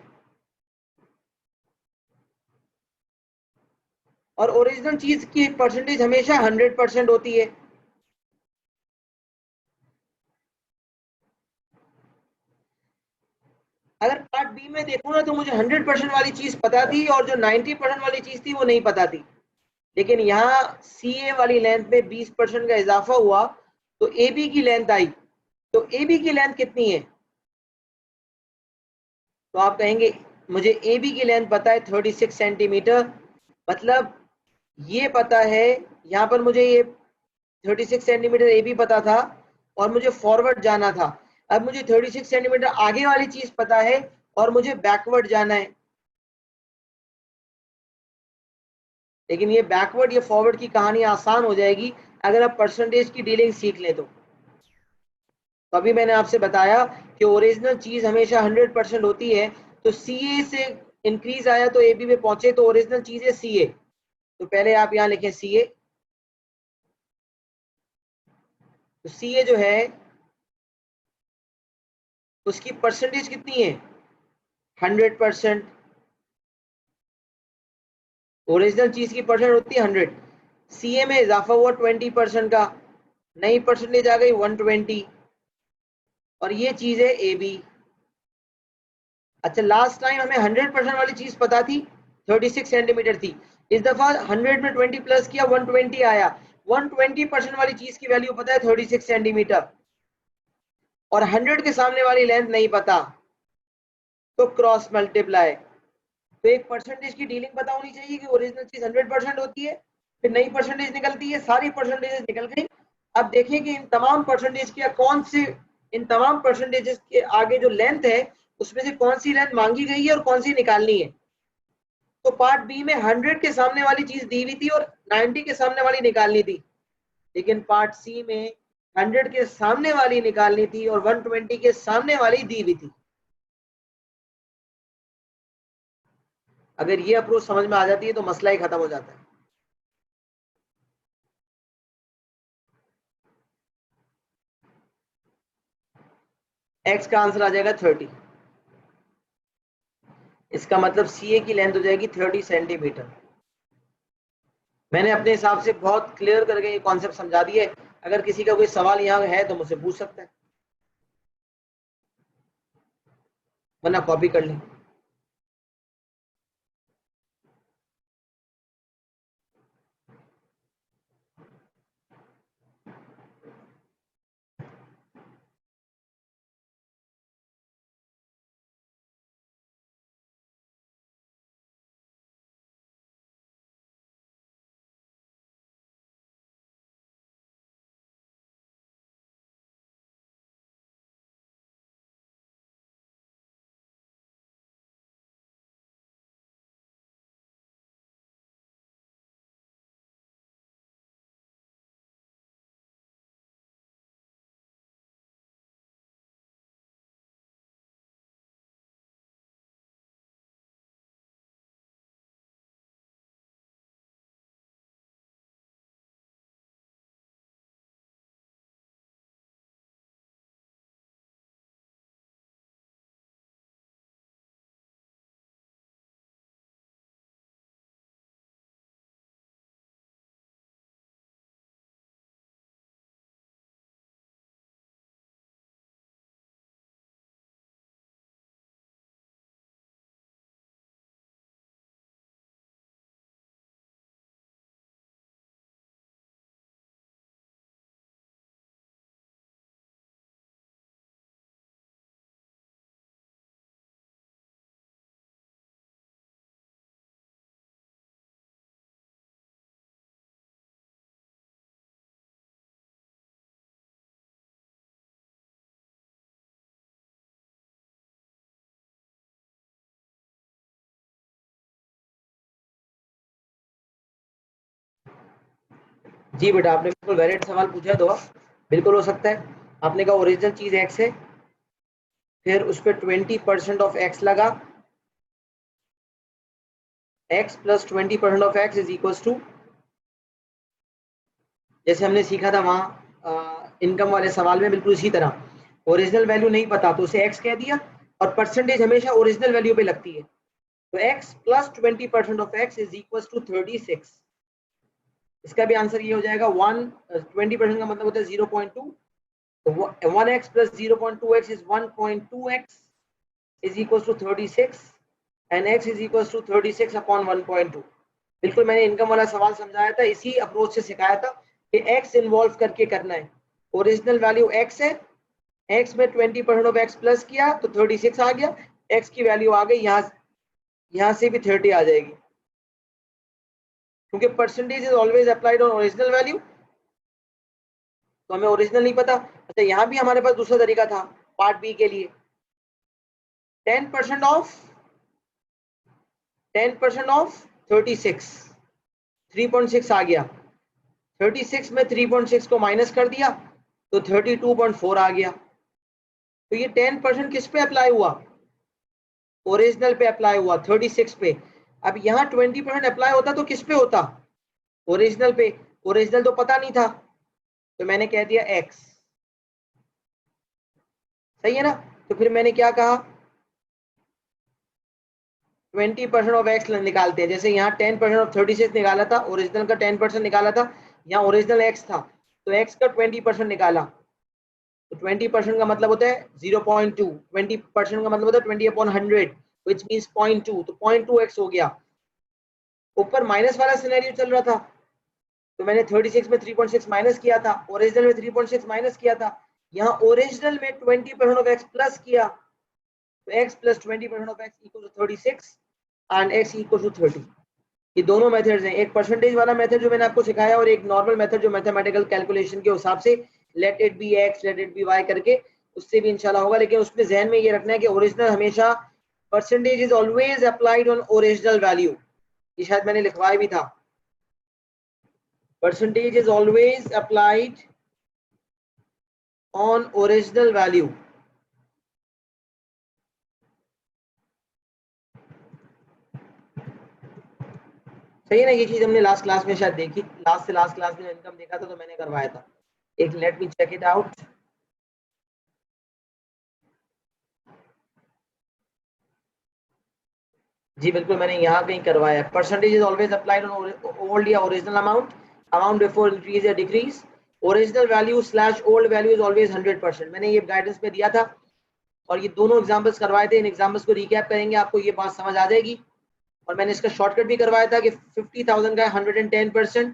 और ओरिजिनल चीज की परसेंटेज हमेशा 100% होती है। अगर पार्ट बी में देखूं ना तो मुझे 100% वाली चीज पता थी और जो 90% वाली चीज थी वो नहीं पता थी, लेकिन यहाँ CA वाली लेंथ में 20% का इजाफा हुआ तो AB की लेंथ आई। तो AB की लेंथ कितनी है? तो आप कहेंगे मुझे AB की लेंथ पता है 36 सेंटीमीटर, मतलब ये पता है, यहाँ पर मुझे ये 36 सेंटीमीटर AB पता था और मुझे फॉरवर्ड जाना था। अब मुझे 36 सेंटीमीटर आगे वाली चीज पता है और मुझे बैकवर्ड जाना है, लेकिन ये बैकवर्ड या फॉरवर्ड की कहानी आसान हो जाएगी अगर आप परसेंटेज की डीलिंग सीख लें तो। अभी मैंने आपसे बताया कि ओरिजिनल चीज हमेशा 100% होती है, तो CA से इंक्रीज आया तो AB में पहुंचे, तो ओरिजिनल चीज है CA। तो पहले आप यहां लिखें CA, तो CA जो है उसकी परसेंटेज कितनी है? 100%। ओरिजिनल चीज की परसेंट होती है 100, CA में इजाफा हुआ 20% का, नई परसेंटेज आ गई 120, और ये चीज है AB। अच्छा, लास्ट टाइम हमें 100% वाली चीज पता थी, 36 सेंटीमीटर थी। इस दफा 100 में 20 प्लस किया, 120 आया। 120% वाली चीज की वैल्यू पता है 36 सेंटीमीटर और 100 के सामने वाली लेंथ नहीं पता, तो क्रॉस मल्टीप्लाई। तो एक परसेंटेज की डीलिंग पता होनी चाहिए कि ओरिजिनल चीज 100% होती है, फिर नई परसेंटेज निकलती है, सारी परसेंटेजेस निकल गई। अब देखिए कि इन तमाम परसेंटेज की कौन सी, इन तमाम परसेंटेजेस के आगे जो लेंथ है उसमें से कौन सी लेंथ मांगी गई है और कौन सी निकालनी है। तो पार्ट बी में 100 के सामने वाली चीज दी हुई थी और 90 के सामने वाली निकालनी थी, लेकिन पार्ट सी में 100 के सामने वाली निकालनी थी और 120 के सामने वाली दी हुई थी। अगर ये अप्रोच समझ में आ जाती है तो मसला ही खत्म हो जाता है। एक्स का आंसर आ जाएगा 30। इसका मतलब CA की लेंथ हो जाएगी 30 सेंटीमीटर। मैंने अपने हिसाब से बहुत क्लियर करके ये कॉन्सेप्ट समझा दिया है। अगर किसी का कोई सवाल यहाँ है तो मुझसे पूछ सकता है, वरना कॉपी कर लें। जी बेटा, आपने बिल्कुल वैलिड सवाल पूछा है। तो बिल्कुल हो सकता है। आपने कहा ओरिजिनल चीज एक्स है, फिर उस पर 20% ऑफ एक्स लगा, x plus 20% of x is equal to, जैसे हमने सीखा था वहां इनकम वाले सवाल में, बिल्कुल इसी तरह ओरिजिनल वैल्यू नहीं पता तो उसे x कह दिया, और परसेंटेज हमेशा ओरिजिनल वैल्यू पे लगती है। तो x plus 20% of x is equal to 36। इसका भी आंसर ये हो जाएगा 20% का मतलब होता है 0.2, तो 1x plus 0.2x is 1.2x is equal to 36 and x is equal to 36 upon 1.2। बिल्कुल मैंने इनकम वाला सवाल समझाया था, इसी अप्रोच से सिखाया था कि x इन्वॉल्व करके करना है। ओरिजिनल वैल्यू x है, x में 20% ऑफ x प्लस किया तो 36 आ गया, x की वैल्यू आ गई, यहाँ से भी 30 आ जाएगी, क्योंकि percentage is always applied on original value, तो हमें ओरिजिनल नहीं पता। अच्छा, यहाँ भी हमारे पास दूसरा तरीका था पार्ट बी के लिए, 10% ऑफ 36, 3.6 आ गया, 36 में 3.6 को माइनस कर दिया तो 32.4 आ गया। तो ये 10% किस पे अप्लाई हुआ? ओरिजिनल पे अप्लाई हुआ, 36 पे। अब यहाँ 20% अप्लाई होता तो किस पे होता? ओरिजिनल पे। ओरिजिनल तो पता नहीं था, तो मैंने कह दिया x। सही है ना? तो फिर मैंने क्या कहा, 20% ऑफ x निकालते हैं। जैसे यहाँ 10% ऑफ 36 निकाला था, ओरिजिनल का 10% निकाला था, यहाँ ओरिजिनल x था तो x का 20% निकाला, तो 20% का मतलब होता है 0.2, 20% का मतलब होता है 20/100 विच मींस 0.2, तो 0.2x हो गया। ऊपर माइनस वाला सिनेरियो चल रहा था, तो मैंने 36 में 3.6 माइनस किया था, ओरिजिनल में 3.6 माइनस किया था, यहाँ ओरिजिनल में 20% ऑफ x प्लस किया, तो x plus 20% of x equal to 36 and x equal to 30। ये दोनों मेथड्स हैं, एक परसेंटेज वाला मेथड जो मैंने आपको सिखाया और एक नॉर्मल मेथड जो मैथमेटिकल कैलकुलेशन के हिसाब से let it be x let it be y करके, उससे भी इंशाल्लाह होगा। लेकिन उसमें जहन में ये रखना है कि ओरिजिनल हमेशा, percentage is always applied on original value, ये शायद मैंने लिखवाया भी था, percentage is always applied on original value. सही है ना? ये चीज हमने लास्ट क्लास में शायद देखी, लास्ट क्लास में इनकम देखा था तो मैंने करवाया था। एक let me check it out. जी बिल्कुल, मैंने यहाँ कहीं करवाया है, percentage is always applied on old या original amount, amount before increase या decrease, original value slash old value is always 100%। मैंने ये गाइडेंस में दिया था और ये दोनों एग्जांपल्स करवाए थे। इन एग्जांपल्स को रिकैप करेंगे, आपको ये बात समझ आ जाएगी। और मैंने इसका शॉर्टकट भी करवाया था कि 50,000 का 110%।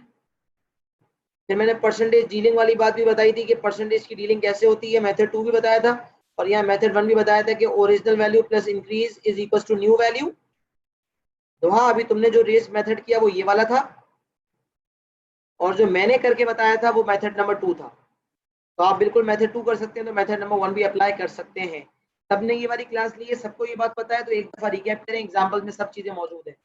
फिर मैंने परसेंटेज डीलिंग वाली बात भी बताई थी कि परसेंटेज की डीलिंग कैसे होती है, मेथड 2 भी बताया था, और यहाँ मेथड 1 भी बताया था कि original value plus increase is equal to new value. तो हाँ, अभी तुमने जो रेस मेथड किया वो ये वाला था, और जो मैंने करके बताया था वो मेथड नंबर 2 था। तो आप बिल्कुल मेथड 2 कर सकते हैं, तो मेथड नंबर 1 भी अप्लाई कर सकते हैं। सबने ये वाली क्लास ली है, सबको ये बात पता है, तो एक दफा रिकैप करें, एग्जाम्पल में सब चीजें मौजूद है।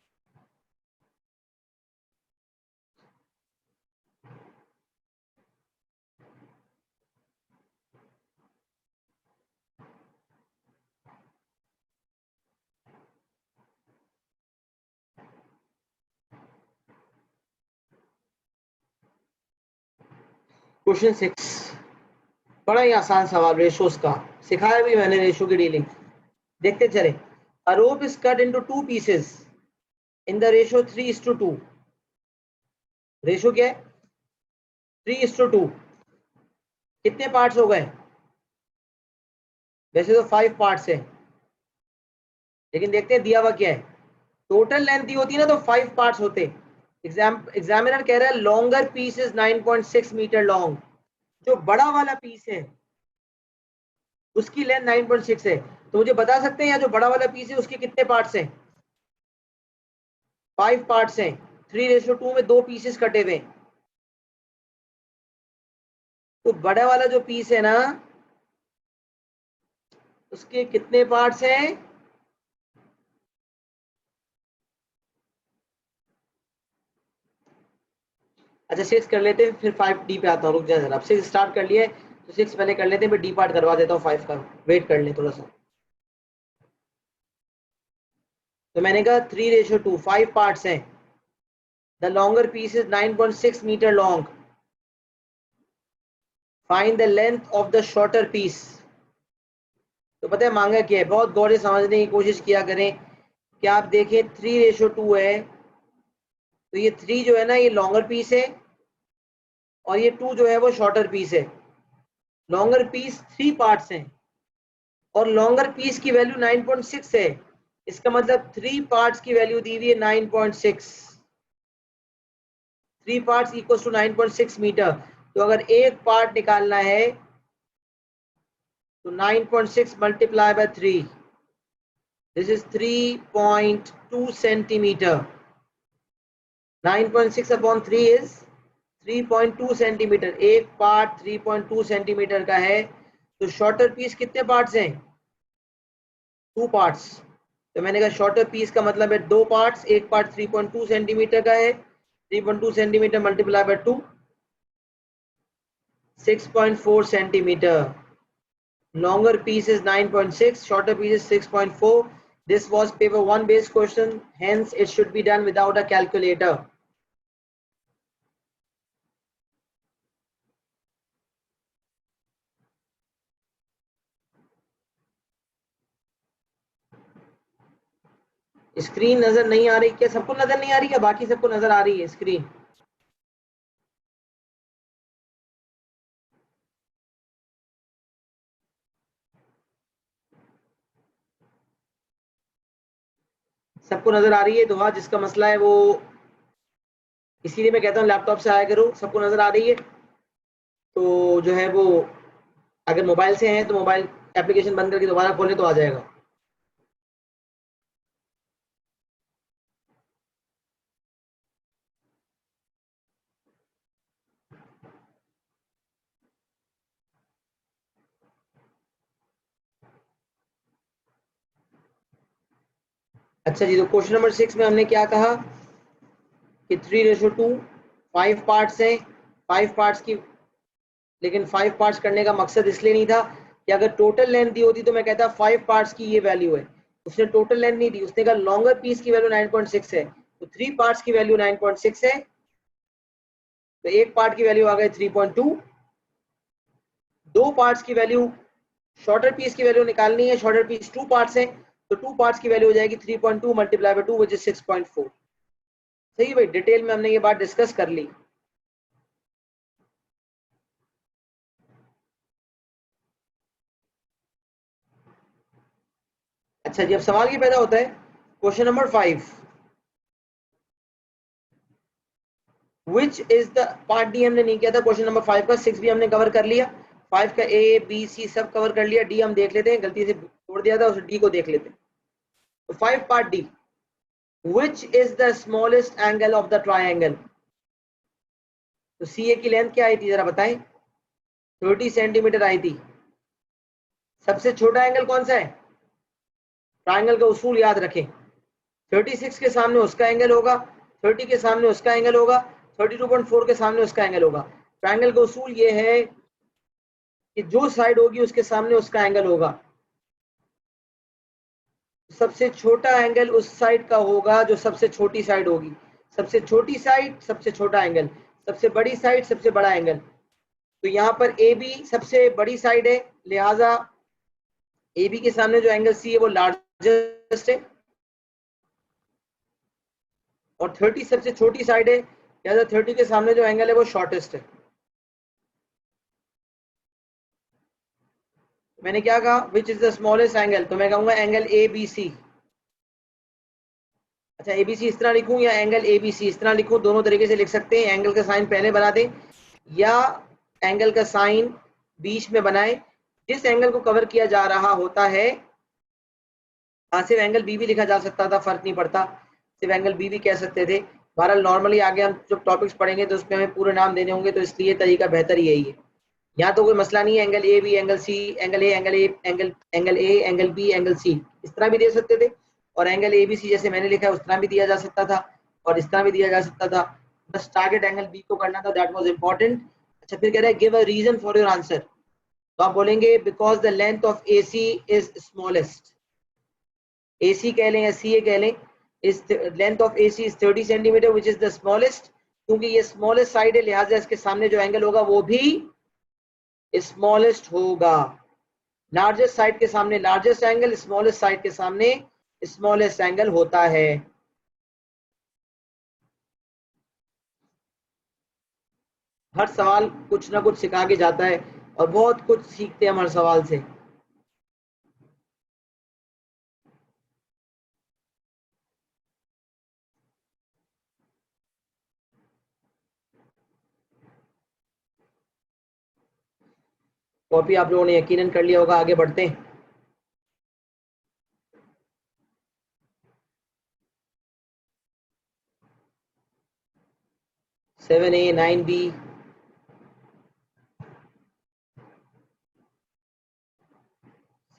क्वेश्चन 6 बड़ा ही आसान सवाल, रेशोस का सिखाया भी मैंने, रेशो की डीलिंग देखते चले। A rope is cut into 2 pieces in the ratio 3:2। Ratio क्या है? 3:2। कितने पार्ट्स हो गए? वैसे तो 5 पार्ट्स है, लेकिन देखते हैं दिया हुआ क्या है। टोटल लेंथ दी होती है ना तो 5 पार्ट्स होते। एग्जामिनर कह रहा है longer piece is 9.6 metre long, जो बड़ा वाला पीस है उसकी लेंथ 9.6 है। तो मुझे बता सकते हैं यहाँ जो बड़ा वाला पीस है उसके कितने पार्ट्स हैं? 5 पार्ट्स हैं। 3:2 में 2 पीसेस कटे हुए। तो बड़ा वाला जो पीस है ना उसके कितने पार्ट्स हैं? अच्छा 6 कर लेते हैं, फिर 5D पे आता हूँ। रुक जा जरा, अब 6 स्टार्ट कर लिया है तो 6 पहले कर लेते हैं, फिर D पार्ट करवा देता हूँ 5 का। वेट कर ले थोड़ा सा। तो मैंने कहा 3:2, 5 पार्ट्स हैं। The longer piece is 9.6 metre long. Find the length of the shorter piece. तो पता है मांगा क्या है, बहुत गौर से समझने की कोशिश किया करें। क्या आप देखें 3:2 है, तो ये 3 जो है ना ये लॉन्गर पीस है, और ये 2 जो है वो शॉर्टर पीस है। लॉन्गर पीस 3 पार्ट्स हैं और लॉन्गर पीस की वैल्यू 9.6 है। इसका मतलब 3 पार्ट्स की वैल्यू दी हुई है 9.6। 3 पार्ट्स इक्वल टू 9.6 मीटर। तो अगर एक पार्ट निकालना है तो 9.6 multiply by 3, this is 3.2 centimetre. 9.6 upon 3 is 3.2 centimetre. एक पार्ट 3.2 सेंटीमीटर का है। तो शॉर्टर पीस कितने पार्ट्स हैं? 2 पार्ट्स। तो मैंने कहा शॉर्टर पीस का मतलब है 2 पार्ट्स। एक पार्ट 3.2 सेंटीमीटर का है, 3.2 centimetre multiply by 2, 6.4 centimetre. Longer piece is 9.6, shorter piece is 6.4. This was paper 1 based question, hence it should be done without a calculator. Screen नजर नहीं आ रही क्या? सबको नजर नहीं आ रही क्या? बाकी सबको नजर आ रही है स्क्रीन? सबको नजर आ रही है? तो हाँ, जिसका मसला है वो, इसीलिए मैं कहता हूँ लैपटॉप से आया करो। सबको नजर आ रही है तो जो है वो, अगर मोबाइल से है तो मोबाइल एप्लीकेशन बंद करके दोबारा खोले तो आ जाएगा। अच्छा जी, तो क्वेश्चन नंबर 6 में हमने क्या कहा कि 3:2, 5 पार्ट्स हैं। 5 पार्ट्स की, लेकिन 5 पार्ट्स करने का मकसद इसलिए नहीं था कि अगर टोटल लेंथ दी होती तो मैं कहता 5 पार्ट्स की ये वैल्यू है। उसने टोटल लेंथ नहीं दी, उसने कहा लॉन्गर पीस की वैल्यू 9.6 है, तो 3 पार्ट्स की वैल्यू 9.6 है, तो एक पार्ट की वैल्यू आ गई 3.2। 2 पार्ट्स की वैल्यू, शॉर्टर पीस की वैल्यू निकालनी है। शॉर्टर पीस 2 पार्ट्स है, तो 2 पार्ट्स की वैल्यू हो जाएगी 3.2 मल्टीप्लाई बाय 2 विच इज 6.4। सही भाई, डिटेल में हमने ये बात डिस्कस कर ली। अच्छा जी, अब सवाल ये पैदा होता है question number 5, which is the, part D हमने नहीं किया था क्वेश्चन नंबर 5 का। 6 भी हमने कवर कर लिया, 5 का ए बी सी सब कवर कर लिया। डी हम देख लेते हैं, गलती से छोड़ दिया था, उस डी को देख लेते हैं। तो 5 part D, which is the smallest angle of the triangle. तो सी ए की लेंथ क्या आई थी जरा बताएं? 30 सेंटीमीटर आई थी। सबसे छोटा एंगल कौन सा है? ट्राइंगल का उसूल याद रखें, 36 के सामने उसका एंगल होगा, 30 के सामने उसका एंगल होगा, 32.4 के सामने उसका एंगल होगा। ट्राइंगल का उसूल ये है कि जो साइड होगी उसके सामने उसका एंगल होगा। सबसे छोटा एंगल उस साइड का होगा जो सबसे छोटी साइड होगी। सबसे छोटी साइड सबसे छोटा एंगल, सबसे बड़ी साइड सबसे बड़ा एंगल। तो यहाँ पर ए बी सबसे बड़ी साइड है, लिहाजा ए बी के सामने जो एंगल सी है वो लार्जेस्ट है, और 30 सबसे छोटी साइड है, लिहाजा 30 के सामने जो एंगल है वो शॉर्टेस्ट है। मैंने क्या कहा, विच इज द स्मॉलेस्ट एंगल? तो मैं कहूंगा एंगल ए बी सी। अच्छा, एबीसी इस तरह लिखूं या एंगल एबीसी इस तरह लिखूं? दोनों तरीके से लिख सकते हैं। एंगल का साइन पहले बना दें या एंगल का साइन बीच में बनाएं। जिस एंगल को कवर किया जा रहा होता है, सिर्फ एंगल बी भी लिखा जा सकता था, फर्क नहीं पड़ता, सिर्फ एंगल बी भी कह सकते थे। बहरहाल नॉर्मली आगे हम जब टॉपिक्स पढ़ेंगे तो उसमें हमें पूरे नाम देने होंगे, तो इसलिए तरीका बेहतर यही है। यहाँ तो कोई मसला नहीं है, angle A B, angle C, angle A, angle A, angle A, angle B, angle C, इस तरह भी दे सकते थे। और एंगल ए बी सी जैसे मैंने लिखा है उस तरह भी दिया जा सकता था, और इस तरह भी दिया जा सकता था। बस टारगेट एंगल बी को करना था, दैट वाज इंपॉर्टेंट। अच्छा फिर कह रहा है give a reason for your answer, तो आप बोलेंगे because the length of AC is smallest, AC कह लें या CA कह लें, इस length of AC is 30 centimetre which is the smallest, क्योंकि ये स्मॉलेस्ट साइड है लिहाजा इसके सामने जो एंगल होगा वो भी स्मॉलेस्ट होगा। लार्जेस्ट साइड के सामने लार्जेस्ट एंगल, स्मॉलेस्ट साइड के सामने स्मॉलेस्ट एंगल होता है। हर सवाल कुछ ना कुछ सिखा के जाता है और बहुत कुछ सीखते हैं हम हर सवाल से। कॉपी आप लोगों ने यकीनन कर लिया होगा, आगे बढ़ते हैं। $7A, $9B,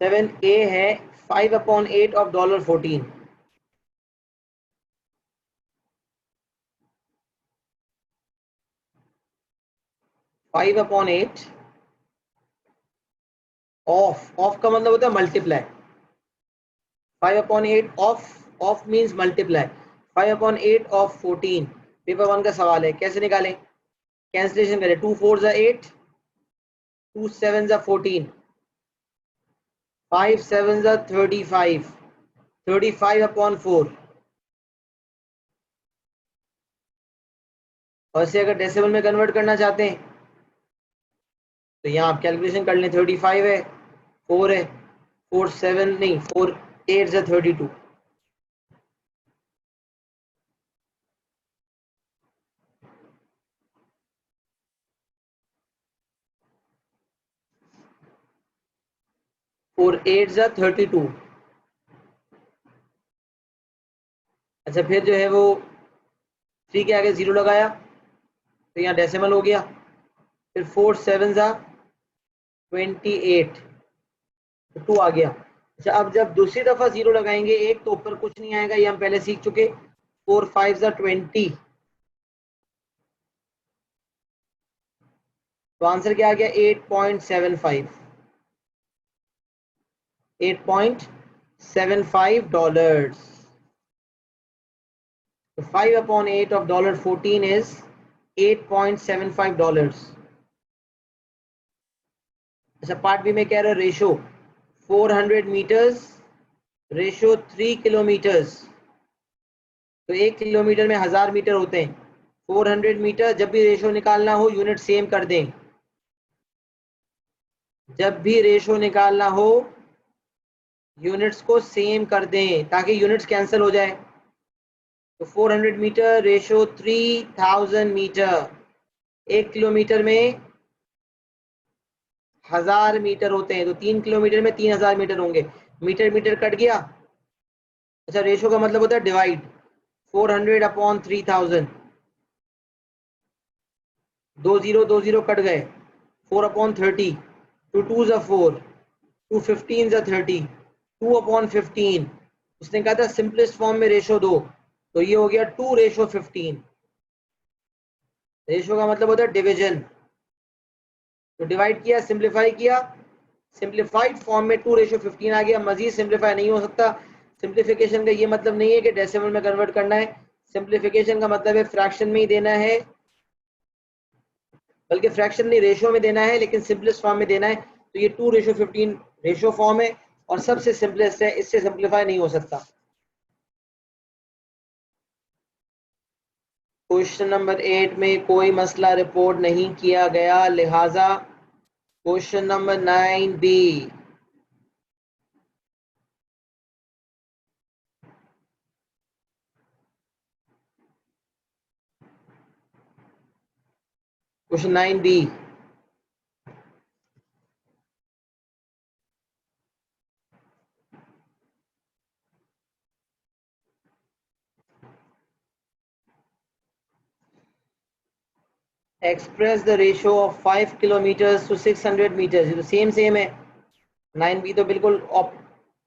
7A है 5/8 of $14, 5/8 ऑफ का मतलब होता है multiply, 5/8 of means multiply, 5/8 of 14। Paper 1 का सवाल है, कैसे निकालें? कैंसिलेशन करें, 2 4 8, 2 7 14, 5 7 35, 35/4। और इसे अगर डेसिमल में कन्वर्ट करना चाहते हैं तो यहाँ आप कैलकुलेशन कर लें, 35 है, 4 है, 4 7 नहीं 4 8 32, फोर 8 32। अच्छा फिर जो है वो 3 के आगे 0 लगाया तो यहाँ डेसिमल हो गया, फिर 4 7 28, तो 2 आ गया। अच्छा अब जब दूसरी दफा 0 लगाएंगे एक तो ऊपर कुछ नहीं आएगा, ये हम पहले सीख चुके। 4 5 20, तो आंसर क्या आ गया? 8.75, $8.75। So 5/8 of $14 is $8.75। अच्छा पार्ट बी में कह रहे रेशो 400 मीटर्स रेशो 3 किलोमीटर्स, तो 1 किलोमीटर में 1000 मीटर होते हैं। 400 मीटर, जब भी रेशो निकालना हो यूनिट सेम कर दें, जब भी रेशो निकालना हो यूनिट्स को सेम कर दें ताकि यूनिट्स कैंसिल हो जाए। तो 400 मीटर रेशो 3000 मीटर, 1 किलोमीटर में 1000 मीटर होते हैं, तो 3 किलोमीटर में 3000 मीटर होंगे। मीटर मीटर कट गया। अच्छा रेशो का मतलब होता है डिवाइड, 400/3000, 2 0 कट गए, 4/30, 2 2 4, 2 15 30, 2/15। उसने कहा था सिंपलेस्ट फॉर्म में रेशो दो, तो ये हो गया 2/15। रेशो का मतलब होता है डिवीजन, तो डिवाइड किया, सिंप्लीफाई किया, सिंप्लीफाइड फॉर्म में 2/15 आ गया। मजीद सिंप्लीफाई नहीं हो सकता। सिंप्लीफिकेशन का ये मतलब नहीं है कि डेसिमल में कन्वर्ट करना है, सिंप्लीफिकेशन का मतलब है फ्रैक्शन में ही देना है, बल्कि फ्रैक्शन नहीं रेशो में देना है, लेकिन सिंपलेस्ट फॉर्म में देना है। तो ये 2/15 रेशो फॉर्म है और सबसे सिंपलेस्ट है, इससे सिंप्लीफाई नहीं हो सकता। क्वेश्चन नंबर 8 में कोई मसला रिपोर्ट नहीं किया गया, लिहाजा question number 9B। Question 9B, express the ratio of 5 kilometres to 600 metres. तो सेम है। 9B तो बिल्कुल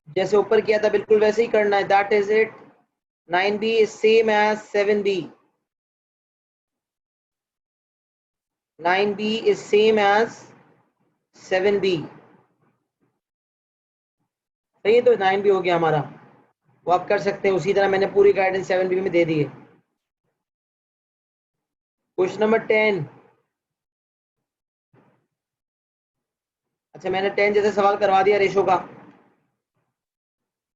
जैसे ऊपर किया था बिल्कुल वैसे ही करना है, that is it. 9B is same as 7B। 9b is same as 7b। सही है, तो 9b हो गया हमारा। वो आप कर सकते हैं उसी तरह, मैंने पूरी गाइडेंस 7b में दे दी है। Question number 10। अच्छा, मैंने 10 जैसा सवाल करवा दिया रेशो का।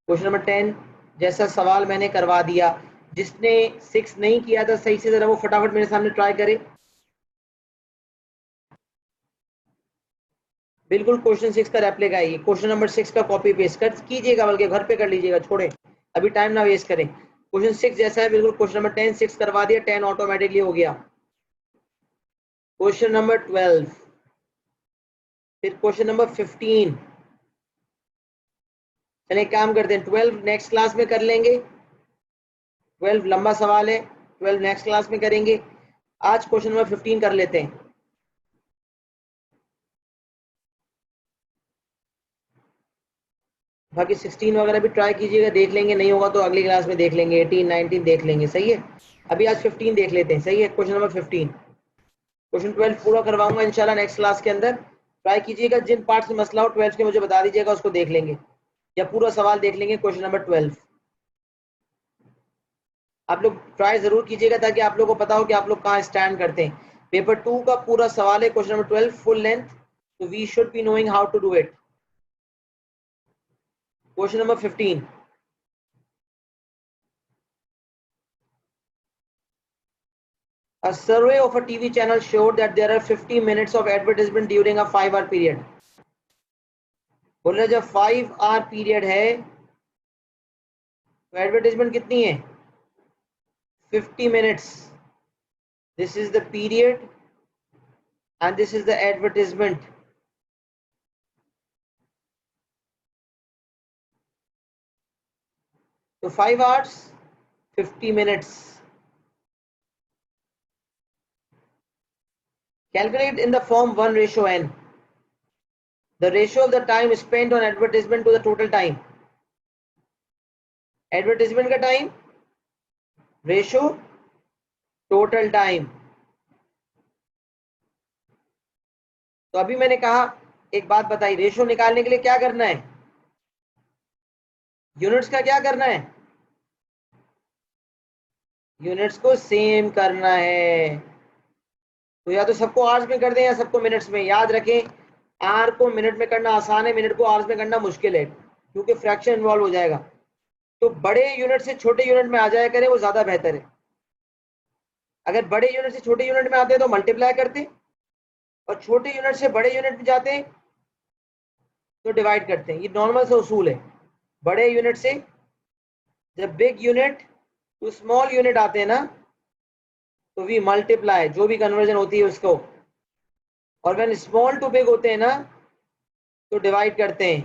क्वेश्चन नंबर 10 जैसा सवाल मैंने करवा दिया। जिसने 6 नहीं किया था सही से, जरा वो फटाफट मेरे सामने ट्राई करे। बिल्कुल क्वेश्चन 6 का रेप्लिका है ये। क्वेश्चन नंबर 6 का कॉपी पेस्ट कर कीजिएगा, बल्कि घर पे कर लीजिएगा, छोड़े अभी टाइम ना वेस्ट करें। क्वेश्चन 6 जैसा है बिल्कुल। क्वेश्चन नंबर 10 6 करवा दिया, 10 ऑटोमेटिकली हो गया। क्वेश्चन नंबर 12, फिर क्वेश्चन नंबर 15। चलिए एक काम करते हैं, 12 नेक्स्ट क्लास में कर लेंगे। 12 लंबा सवाल है, 12 नेक्स्ट क्लास में करेंगे। आज क्वेश्चन नंबर 15 कर लेते हैं। बाकी 16 वगैरह भी ट्राई कीजिएगा, देख लेंगे, नहीं होगा तो अगली क्लास में देख लेंगे। 18 19 देख लेंगे, सही है। अभी आज 15 देख लेते हैं, सही है। Question number 15। क्वेश्चन 12 पूरा करवाऊंगा इंशाल्लाह नेक्स्ट क्लास के अंदर। ट्राई कीजिएगा, जिन पार्ट से मसला हो 12 के मुझे बता दीजिएगा, उसको देख लेंगे या पूरा सवाल देख लेंगे। क्वेश्चन नंबर 12 आप लोग ट्राई जरूर कीजिएगा, ताकि आप लोग को पता हो कि आप लोग कहाँ स्टैंड करते हैं। पेपर 2 का पूरा सवाल है, क्वेश्चन नंबर 12 फुल लेंथ, तो we should be knowing how to do it. Question number 15। A survey of a TV channel showed that there are 50 minutes of advertisement during a 5-hour period. बोल रहे जब 5-hour period है तो advertisement कितनी है? 50 minutes. This is the period and this is the advertisement. So 5 hours 50 minutes. Calculate in the form 1:n. The ratio of the time spent on advertisement to the total time. Advertisement का time ratio total time. तो अभी मैंने कहा, एक बात बताई, ratio निकालने के लिए क्या करना है? यूनिट्स का क्या करना है? यूनिट्स को सेम करना है। तो या तो सबको आवर्स में कर दें या सबको मिनट्स में। याद रखें, आर को मिनट में करना आसान है, मिनट को आवर्स में करना मुश्किल है, क्योंकि फ्रैक्शन इन्वॉल्व हो जाएगा। तो बड़े यूनिट से छोटे यूनिट में आ जाया करें, वो ज्यादा बेहतर है। अगर बड़े यूनिट से छोटे यूनिट में आते हैं तो मल्टीप्लाई करते, और छोटे यूनिट से बड़े यूनिट में जाते हैं तो डिवाइड करते हैं। ये नॉर्मल सा उसूल है। बड़े यूनिट से जब big unit to small unit आते हैं ना, तो वी मल्टीप्लाई, जो भी कन्वर्जन होती है उसको। और व्हेन स्मॉल टू बिग होते हैं ना, तो डिवाइड करते हैं।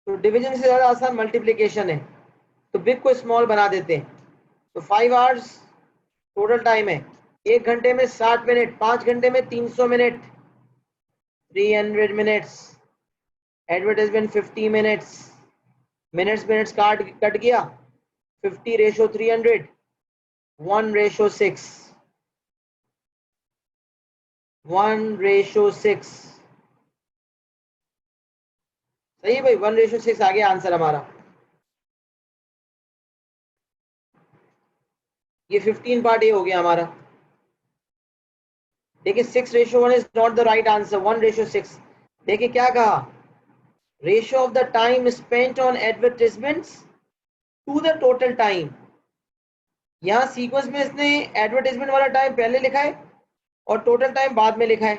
तो डिवीजन से ज्यादा आसान मल्टीप्लिकेशन है, तो बिग को स्मॉल बना देते हैं। तो 5 आवर्स टोटल टाइम है। 1 घंटे में 60 मिनट, 5 घंटे में 300 minute, 300 minutes. Advertisement 50 minutes, minutes cut गया, 50 रेशो 300, 1:6, 1:6। सही है भाई, 1:6 आ गया आंसर हमारा। ये 15 पार्ट ये हो गया हमारा। देखिए 6:1 is not the right answer, 1:6। देखिए क्या कहा, ratio of the time spent on advertisements to the total time. यहाँ सीक्वेंस में इसने एडवर्टाइजमेंट वाला टाइम पहले लिखा है और टोटल टाइम बाद में लिखा है,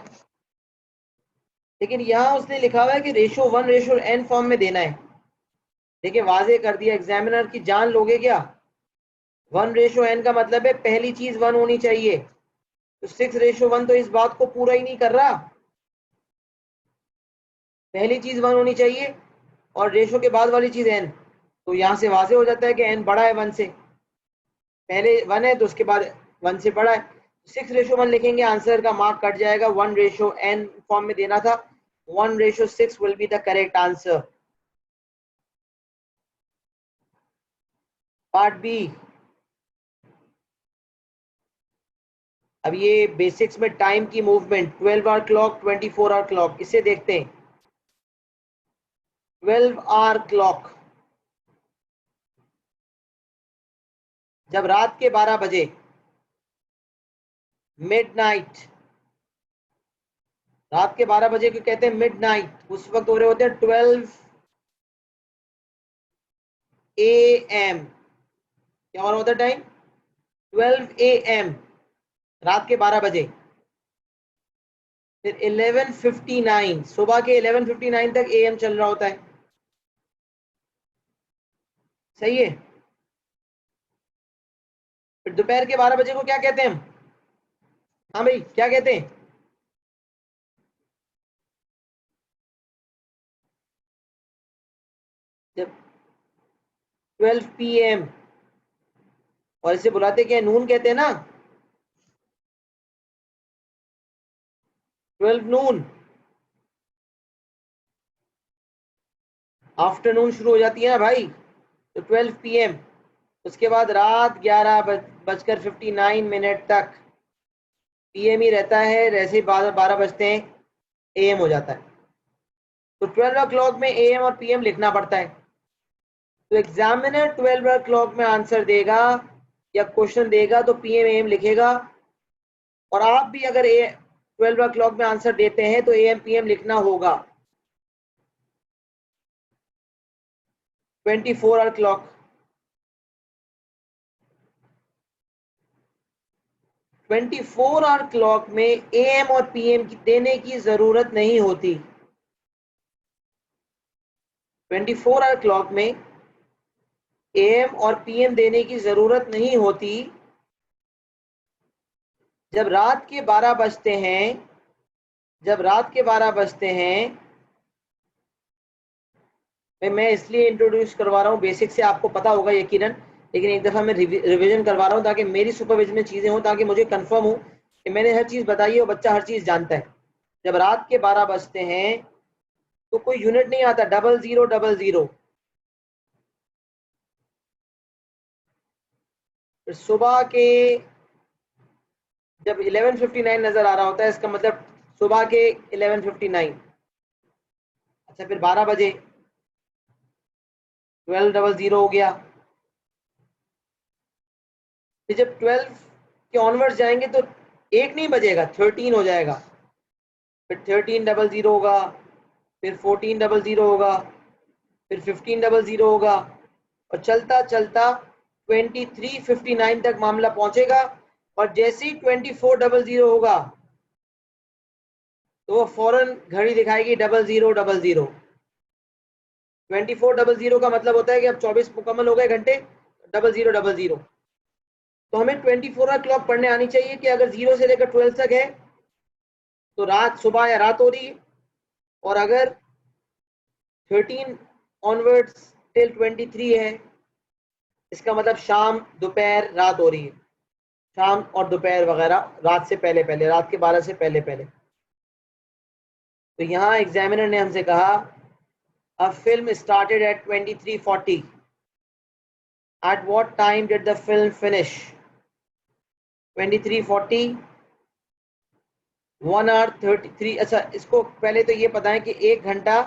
लेकिन यहाँ उसने लिखा हुआ है कि रेशियो 1:n फॉर्म में देना है। देखिए वाजे कर दिया, एग्जामिनर की जान लोगे क्या? 1:n का मतलब है पहली चीज 1 होनी चाहिए, तो 6:1 तो इस बात को पूरा ही नहीं कर रहा। पहली चीज 1 होनी चाहिए और रेशो के बाद वाली चीज n। तो यहाँ से वाजे हो जाता है कि n बड़ा है 1 से। पहले 1 है तो उसके बाद 1 से बड़ा है। 6:1 लिखेंगे, आंसर का मार्क कट जाएगा। 1:n फॉर्म में देना था, 1:6 will be the correct answer. Part B, अब ये बेसिक्स में टाइम की movement 12 hour clock 24 hour clock, इसे देखते हैं। 12 आवर क्लॉक जब रात के 12 बजे, मिडनाइट, रात के 12 बजे को कहते हैं मिडनाइट, उस वक्त हो रहे होते हैं 12 AM। क्या हो रहा होता है टाइम? 12 AM, रात के 12 बजे। फिर 11:59, सुबह के 11:59 तक AM चल रहा होता है। सही है। फिर दोपहर के 12 बजे को क्या कहते हैं हम? हाँ भाई, क्या कहते हैं? जब 12 PM, और इसे बुलाते क्या है? नून कहते हैं ना, 12 नून। आफ्टरनून शुरू हो जाती है ना भाई, तो 12 PM। उसके बाद रात 11:59 तक PM ही रहता है, जैसे ही 12 बजते हैं AM हो जाता है। तो 12 o'clock में AM और PM लिखना पड़ता है। तो एग्जामिनर 12 o'clock में आंसर देगा या क्वेश्चन देगा तो PM AM लिखेगा, और आप भी अगर 12 o'clock में आंसर देते हैं तो AM PM लिखना होगा। 24 आवर क्लॉक, 24 आवर क्लॉक में AM और PM की देने की जरूरत नहीं होती। 24 आवर क्लॉक में AM और PM देने की जरूरत नहीं होती। जब रात के 12 बजते हैं, जब रात के 12 बजते हैं, मैं इसलिए इंट्रोड्यूस करवा रहा हूँ, बेसिक से आपको पता होगा यकीनन, लेकिन एक दफ़ा मैं रिवीजन करवा रहा हूँ ताकि मेरी सुपरविजन में चीज़ें हों, ताकि मुझे कंफर्म हो कि मैंने हर चीज़ बताई है और बच्चा हर चीज़ जानता है। जब रात के 12 बजते हैं तो कोई यूनिट नहीं आता 0000। फिर सुबह के जब 11:59 नजर आ रहा होता है, इसका मतलब सुबह के 11:59। अच्छा, फिर 12 बजे 12:00 हो गया। फिर जब 12 के ऑनवर्ड्स जाएंगे तो एक नहीं बजेगा, 13 हो जाएगा। फिर 13:00 होगा, फिर 14:00 होगा, फिर 15:00 होगा, और चलता चलता 23:59 तक मामला पहुंचेगा। और जैसे ही 24:00 होगा तो वो फौरन घड़ी दिखाएगी 0000। 24:00 का मतलब होता है कि अब 24 मुकम्मल हो गए घंटे, 0000। तो हमें 24 आवर क्लॉक पढ़ने आनी चाहिए कि अगर 0 से लेकर 12 तक है तो रात, सुबह या रात हो रही है, और अगर 13 ऑनवर्ड्स टिल 23 है, इसका मतलब शाम, दोपहर, रात हो रही है। शाम और दोपहर वगैरह रात से पहले पहले, रात के 12 से पहले पहले। तो यहाँ एग्जामिनर ने हमसे कहा a film started at 23:40, at what time did the film finish? 23:40, 1 hour 33। अच्छा, इसको पहले तो ये पता है कि 1 घंटा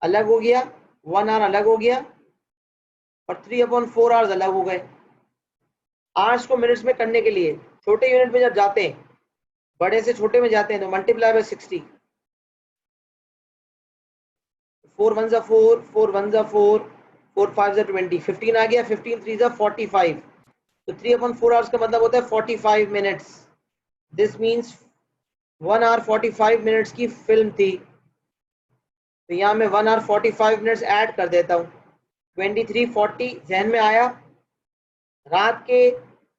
अलग हो गया, 1 hour अलग हो गया, और 3/4 hours अलग हो गए। आवर्स को मिनट्स में करने के लिए छोटे यूनिट में जब जाते हैं, बड़े से छोटे में जाते हैं, तो मल्टीप्लाई बाय 60। 4 1 जा 4, 4 1 जा 4, 4 5 जा 20, 15 आ गया, 15 3 जा 45। तो 3/4 hours का मतलब होता है 45 minutes. This means 1 hour 45 minutes की फिल्म थी। तो यहाँ मैं 1 hour 45 मिनट्स ऐड कर देता हूँ। 23:40 जहन में आया, रात के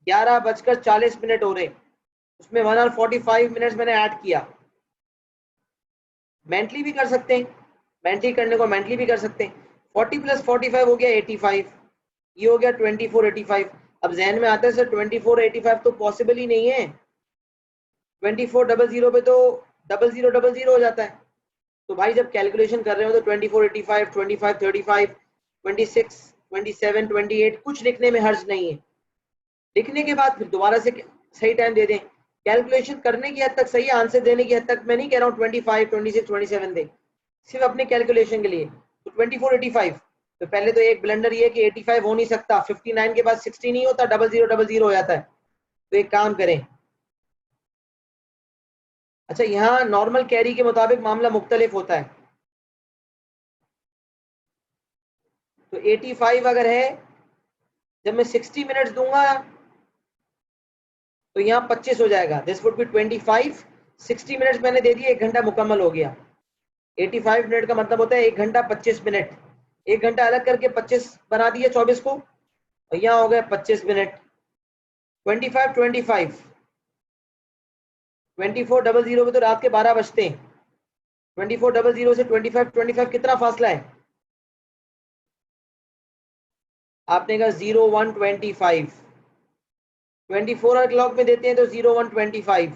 11:40 हो रहे, उसमें 1 hour 45 मिनट्स मैंने ऐड किया। मेंटली भी कर सकते हैं, मेंटली करने को मेंटली भी कर सकते हैं। 40 + 45 हो गया 85, ये हो गया 24:85। अब जहन में आता है सर 24:85 तो पॉसिबल ही नहीं है, 24:00 पे तो 0000 हो जाता है। तो भाई जब कैलकुलेशन कर रहे हो तो 24:85, 25:35, 26, 27, 28 कुछ लिखने में हर्ज नहीं है। लिखने के बाद फिर दोबारा से सही टाइम दे दें कैलकुलेशन करने की हद तक सही, आंसर देने की हद तक मैं नहीं कह रहा हूँ 25, 26, 27 दे, सिर्फ अपने कैलकुलेशन के लिए। तो 24, 85, तो पहले तो एक ब्लंडर ये कि 85 हो नहीं सकता, 59 के बाद 60 नहीं होता, 0000 हो जाता है। तो एक काम करें, अच्छा यहाँ नॉर्मल कैरी के मुताबिक मामला मुख्तलिफ होता है। तो 85 अगर है, जब मैं 60 मिनट्स दूंगा तो यहाँ 25 हो जाएगा, दिस वुड बी 25, 60 मिनट्स मैंने दे दिए, 1 घंटा मुकम्मल हो गया। 85 मिनट का मतलब होता है 1 घंटा 25 मिनट, 1 घंटा अलग करके 25 बना दिए 24 को, और यहाँ हो गए 25 मिनट। 25, 25, 2400 में तो रात के 12 बजते हैं। 2400 से 25, 25 कितना फासला है? आपने कहा 0125, 24 क्लॉक में देते हैं तो 0125,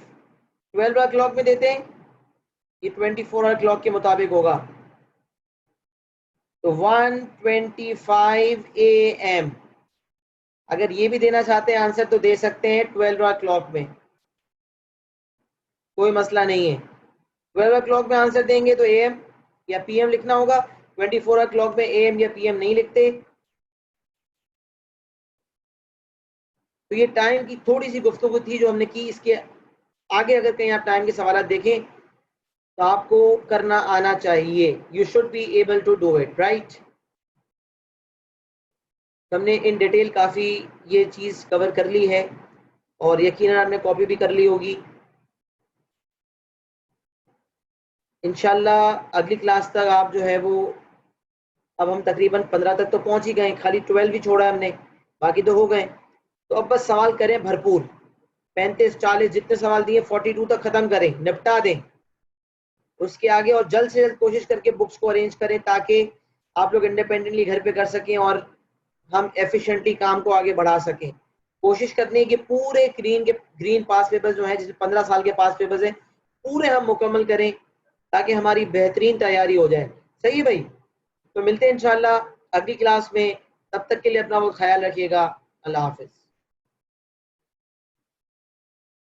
12 क्लॉक में देते हैं, ये 24 क्लॉक के मुताबिक होगा, तो 125 AM। अगर ये भी देना चाहते हैं आंसर तो दे सकते हैं 12 क्लॉक में, कोई मसला नहीं है। 12 क्लॉक में आंसर देंगे तो AM या PM लिखना होगा, 24 क्लॉक में AM या PM नहीं लिखते। तो ये टाइम की थोड़ी सी गुफ्तगू थी जो हमने की। इसके आगे अगर कहीं आप टाइम के सवाल देखें तो आपको करना आना चाहिए, you should be able to do it, right. हमने इन डिटेल काफ़ी ये चीज़ कवर कर ली है और यकीनन आपने कॉपी भी कर ली होगी। इंशाल्लाह अगली क्लास तक आप जो है वो, अब हम तकरीबन 15 तक तो पहुंच ही गए, खाली 12 ही छोड़ा हमने, बाकी तो हो गए। तो अब बस सवाल करें भरपूर, 35, 40 जितने सवाल दिए 42 तक ख़त्म करें, निपटा दें। उसके आगे और जल्द से जल्द कोशिश करके बुक्स को अरेंज करें ताकि आप लोग इंडिपेंडेंटली घर पे कर सकें और हम एफिशिएंटली काम को आगे बढ़ा सकें। कोशिश करनी है कि पूरे ग्रीन पास पेपर्स जो हैं, जैसे 15 साल के पास पेपर्स हैं, पूरे हम मुकम्मल करें ताकि हमारी बेहतरीन तैयारी हो जाए। सही है भाई? तो मिलते हैं इंशाल्लाह अगली क्लास में, तब तक के लिए अपना वो ख्याल रखिएगा। अल्लाह हाफिज।